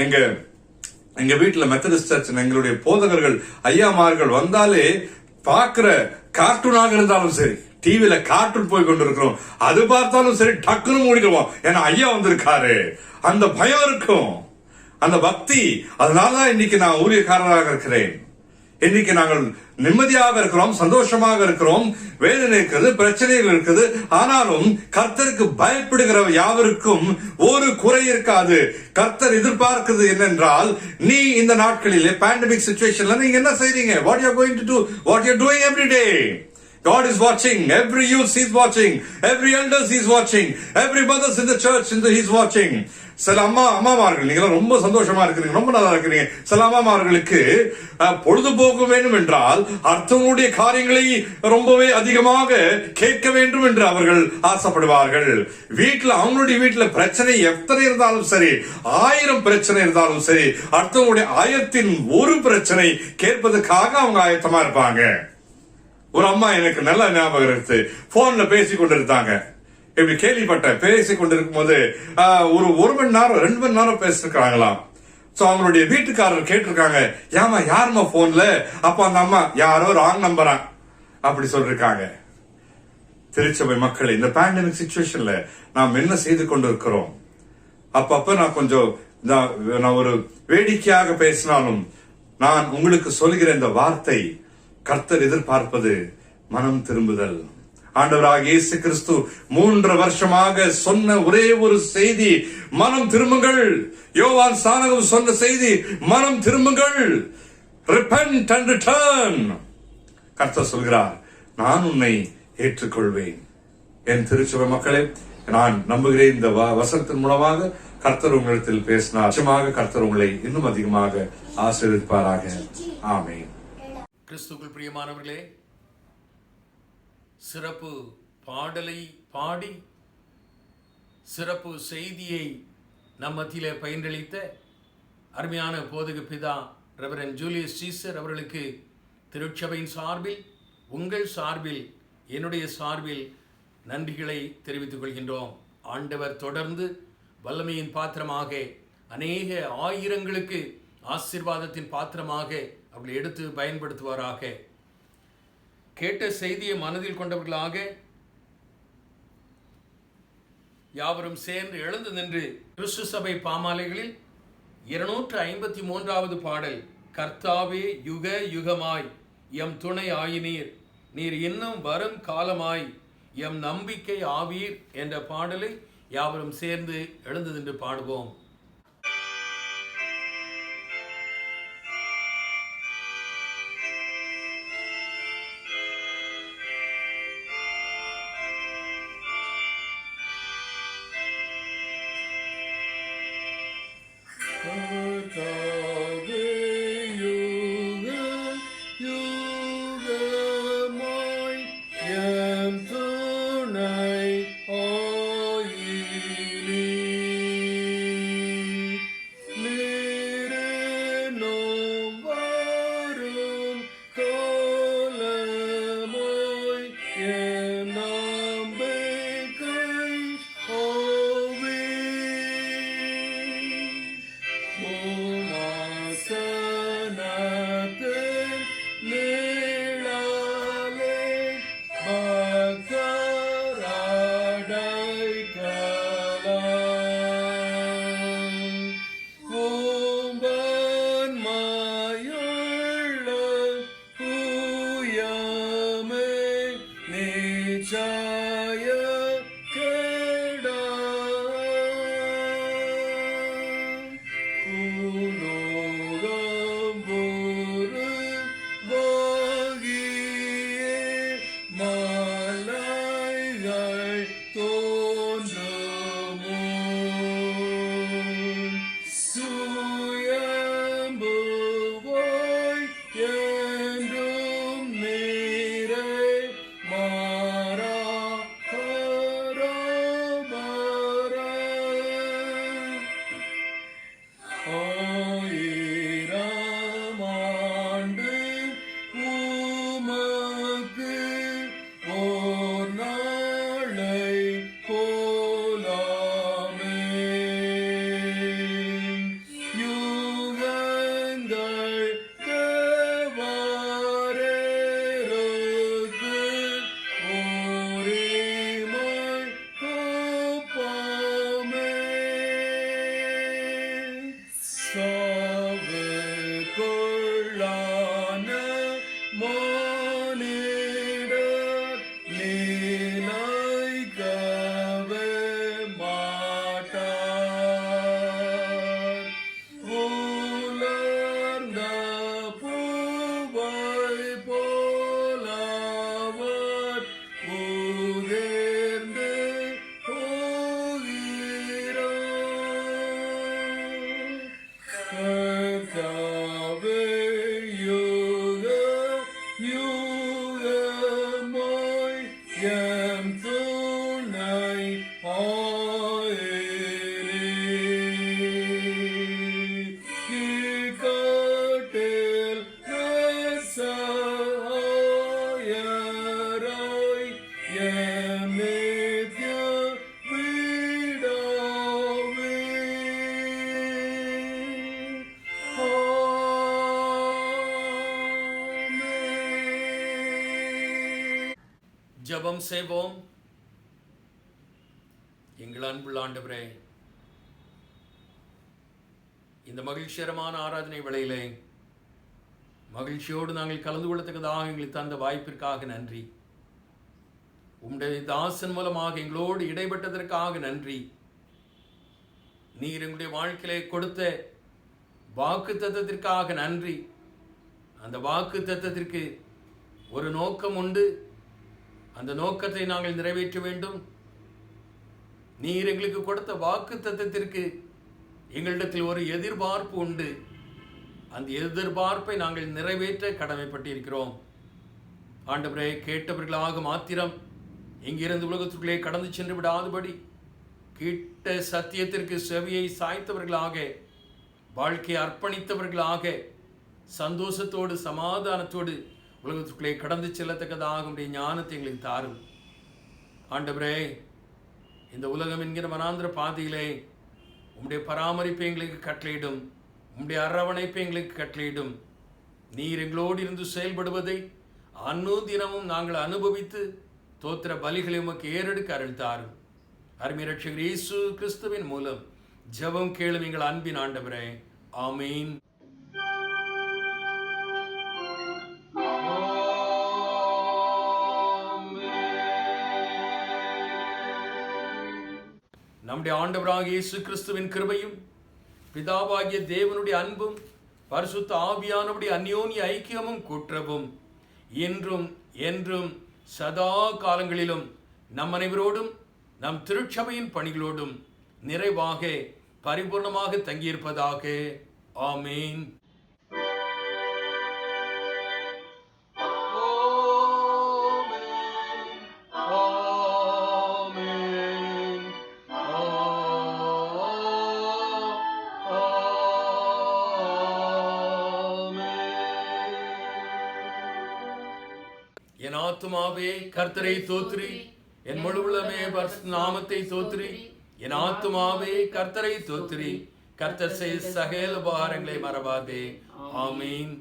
Speaker 4: எங்க வீட்டுல மெத்தடிஸ்ட் சர்ச் எங்களுடைய போதகர்கள் ஐயாமார்கள் வந்தாலே பார்க்கிற கார்ட்டூனாக இருந்தாலும் சரி, டிவில கார்ட்டூன் போய் கொண்டிருக்கிறோம், அது பார்த்தாலும் சரி டக்குன்னு மூடிடுவோம். ஏன்னா ஐயா வந்திருக்காரு, அந்த பயம் இருக்கும், அந்த பக்தி. அதனாலதான் இன்னைக்கு நான் ஊழியக்காரராக இருக்கிறேன். இன்னைக்கு நாங்கள் நிம்மதியாக இருக்கிறோம், சந்தோஷமாக இருக்கிறோம். வேதனை இருக்கிறது, பிரச்சனைகள் இருக்குது. ஆனாலும் கர்த்தருக்கு பயப்படுகிற யாவருக்கும் ஒரு குறை இருக்காது. கர்த்தர் எதிர்பார்க்கிறது என்னென்றால், நீ இந்த நாட்களிலே பேண்டமிக் சிச்சுவேஷன்ல நீங்க என்ன செய்றீங்க? What you are going to do? What you are doing every day? God is watching. Every youth is watching. Every elders is watching. Every mothers in the church is watching. சில அம்மாமார்கள் நீங்க ரொம்ப சந்தோஷமா இருக்கிறீங்க, ரொம்ப நல்லா இருக்கிறீங்க. சில அம்மாமார்களுக்கு பொழுதுபோக்கு வேண்டும் என்றால் அர்த்தங்களுடைய காரியங்களை ரொம்பவே அதிகமாக கேட்க வேண்டும் என்று அவர்கள் ஆசைப்படுவார்கள். அவங்களுடைய வீட்டுல பிரச்சனை எத்தனை இருந்தாலும் சரி, 1000 பிரச்சனை இருந்தாலும் சரி, அர்த்தங்களுடைய ஆயத்தின் ஒரு பிரச்சனை கேட்பதற்காக அவங்க ஆயத்தமா இருப்பாங்க. ஒரு அம்மா எனக்கு நல்ல ஞாபகம் இருக்கு, போன்ல பேசி கொண்டிருந்தாங்க. இப்படி கேள்விப்பட்டேன். பேசி கொண்டிருக்கும் போது ஒரு மணி நேரம் 2 மணி நேரம் பேசிருக்காங்களாம். சோ அவங்களுடைய வீட்டுக்காரர் கேட்டிருக்காங்க, ஏமா யாருமா போன்ல? அப்ப அந்த அம்மா, யாரோ ராங் நம்பரா அப்படி சொல்லிருக்காங்க. திருச்சபை மக்கள், இந்த பேண்டமிக் சிச்சுவேஷன்ல நாம் என்ன செய்து கொண்டிருக்கிறோம்? அப்பப்ப நான் கொஞ்சம் நான் ஒரு வேடிக்கையாக பேசினாலும் நான் உங்களுக்கு சொல்கிற இந்த வார்த்தை, கர்த்தர் எதிர்பார்ப்பது மனம் திரும்புதல். ஆண்டவராகிய இயேசு கிறிஸ்து 3 வருஷமாக சொன்ன ஒரே ஒரு செய்தி, மனம் திரும்புங்கள். யோவான் ஸ்நானகன் சொன்ன செய்தி, மனம் திரும்புங்கள். repent and return. கர்த்தர் சொல்கிறார், நான் உன்னை ஏற்றுக்கொள்வேன். என் திருச்சபை மக்களே, நான் நம்புகிறேன் இந்த வசனத்தின் மூலமாக கர்த்தர் உங்களிடத்தில் பேசினார். நிச்சயமாக கர்த்தர் உங்களை இன்னும் அதிகமாக ஆசீர்வதிப்பாராக. ஆமென்.
Speaker 1: கிறிஸ்துவுக்குள் பிரியமானவர்களே, சிறப்பு பாடலை பாடி சிறப்பு செய்தியை நம் மத்தியிலே பயின்றளித்த அருமையான போதக பிதா ரெவரண்ட் ஜூலியஸ் சீசர் அவர்களுக்கு திருச்சபையின் சார்பில், உங்கள் சார்பில், என்னுடைய சார்பில் நன்றிகளை தெரிவித்துக் கொள்கின்றோம். ஆண்டவர் தொடர்ந்து வல்லமையின் பாத்திரமாக அநேக ஆயிரங்களுக்கு ஆசீர்வாதத்தின் பாத்திரமாக அவர்களை எடுத்து பயன்படுத்துவாராக. கேட்ட செய்தியை மனதில் கொண்டவர்களாக யாவரும் சேர்ந்து எழுந்து நின்று கிறிஸ்து சபை பாமாலைகளில் 253வது பாடல், கர்த்தாவே யுக யுகமாய் எம் துணை ஆயினீர், நீர் இன்னும் வரும் காலமாய் எம் நம்பிக்கை ஆவீர் என்ற பாடலை யாவரும் சேர்ந்து எழுந்து நின்று பாடுவோம். ஜெபம் செய்வோம். எங்கள் அன்புள்ள ஆண்டவரே, இந்த மகிழ்ச்சிகரமான ஆராதனை வேளையிலே மகிழ்ச்சியோடு நாங்கள் கலந்து கொள்ளத்தக்கதாக எங்களுக்கு தந்த வாய்ப்பிற்காக நன்றி. உம்முடைய தாசன் மூலமாக எங்களோடு இடைப்பட்டதற்காக நன்றி. நீர் எங்களுடைய வாழ்க்கையிலே கொடுத்த வாக்கு தத்தத்திற்காக நன்றி. அந்த வாக்கு தத்தத்திற்கு ஒரு நோக்கம் உண்டு. அந்த நோக்கத்தை நாங்கள் நிறைவேற்ற வேண்டும். நீர் எங்களுக்கு கொடுத்த வாக்கு தத்தத்திற்கு எங்களிடத்தில் ஒரு எதிர்பார்ப்பு உண்டு. அந்த எதிர்பார்ப்பை நாங்கள் நிறைவேற்ற கடமைப்பட்டிருக்கிறோம். ஆண்டவரே, கேட்டவர்களாக மாத்திரம் இங்கிருந்து உலகத்திற்குள்ளே கடந்து சென்று விடாதபடி கிட்ட சத்தியத்திற்கு செவியை சாய்த்தவர்களாக, வாழ்க்கையை அர்ப்பணித்தவர்களாக, சந்தோஷத்தோடு சமாதானத்தோடு உலகத்திற்குள்ளே கடந்து செல்லத்தக்கதாக உடைய ஞானத்தை எங்களுக்கு தாரும். ஆண்டவரே, இந்த உலகம் என்கிற வனாந்திர பாதையிலே உம்முடைய பராமரிப்பை எங்களுக்கு கட்டளையிடும். உம்முடைய அரவணைப்பை எங்களுக்கு கட்டளையிடும். நீர் எங்களோடு இருந்து செயல்படுவதை அனுதினமும் நாங்கள் அனுபவித்து தோத்திர பலிகளை உமக்கு ஏறெடுக்க அருள் தாரும். அருமை இரட்சகர் இயேசு கிறிஸ்துவின் மூலம் ஜெபம் கேளும் எங்கள் அன்பின் ஆண்டவரே. ஆமீன். நம்முடைய ஆண்டவராகிய இயேசு கிறிஸ்துவின் கிருபையும் பிதாவாகிய தேவனுடைய அன்பும் பரிசுத்த ஆவியானவருடைய அந்யோன்ய ஐக்கியமும் கூற்றவும் என்றும் என்றும் சதா காலங்களிலும் நம் அனைவரோடும் நம் திருச்சபையின் பணிகளோடும் நிறைவாக பரிபூர்ணமாக தங்கியிருப்பதாக. ஆமீன். என் ஆத்துமாவே கர்த்தரை தோத்திரி, என் முழு உள்ளமே பரிசுத்த நாமத்தை தோத்திரி. என் ஆத்துமாவே கர்த்தரை தோத்திரி, கர்த்தர் செய்த சகல உபகாரங்களை மறவாதே. ஆமீன்.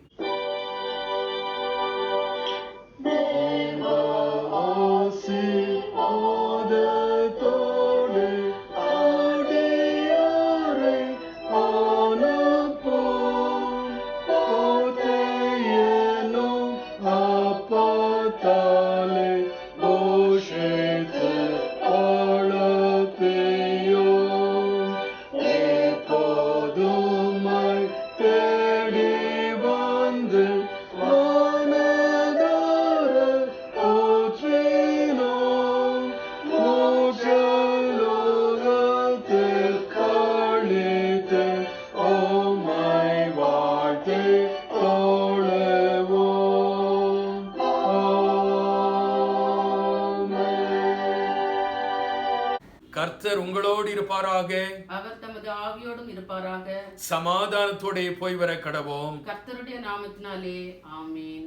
Speaker 1: கர்த்தர் உங்களோடு இருப்பாராக.
Speaker 3: அவர் தமது ஆவியோடும் இருப்பாராக.
Speaker 1: சமாதானத்தோட போய் வர கடவோம்.
Speaker 3: கர்த்தருடைய நாமத்தினாலே ஆமீன்.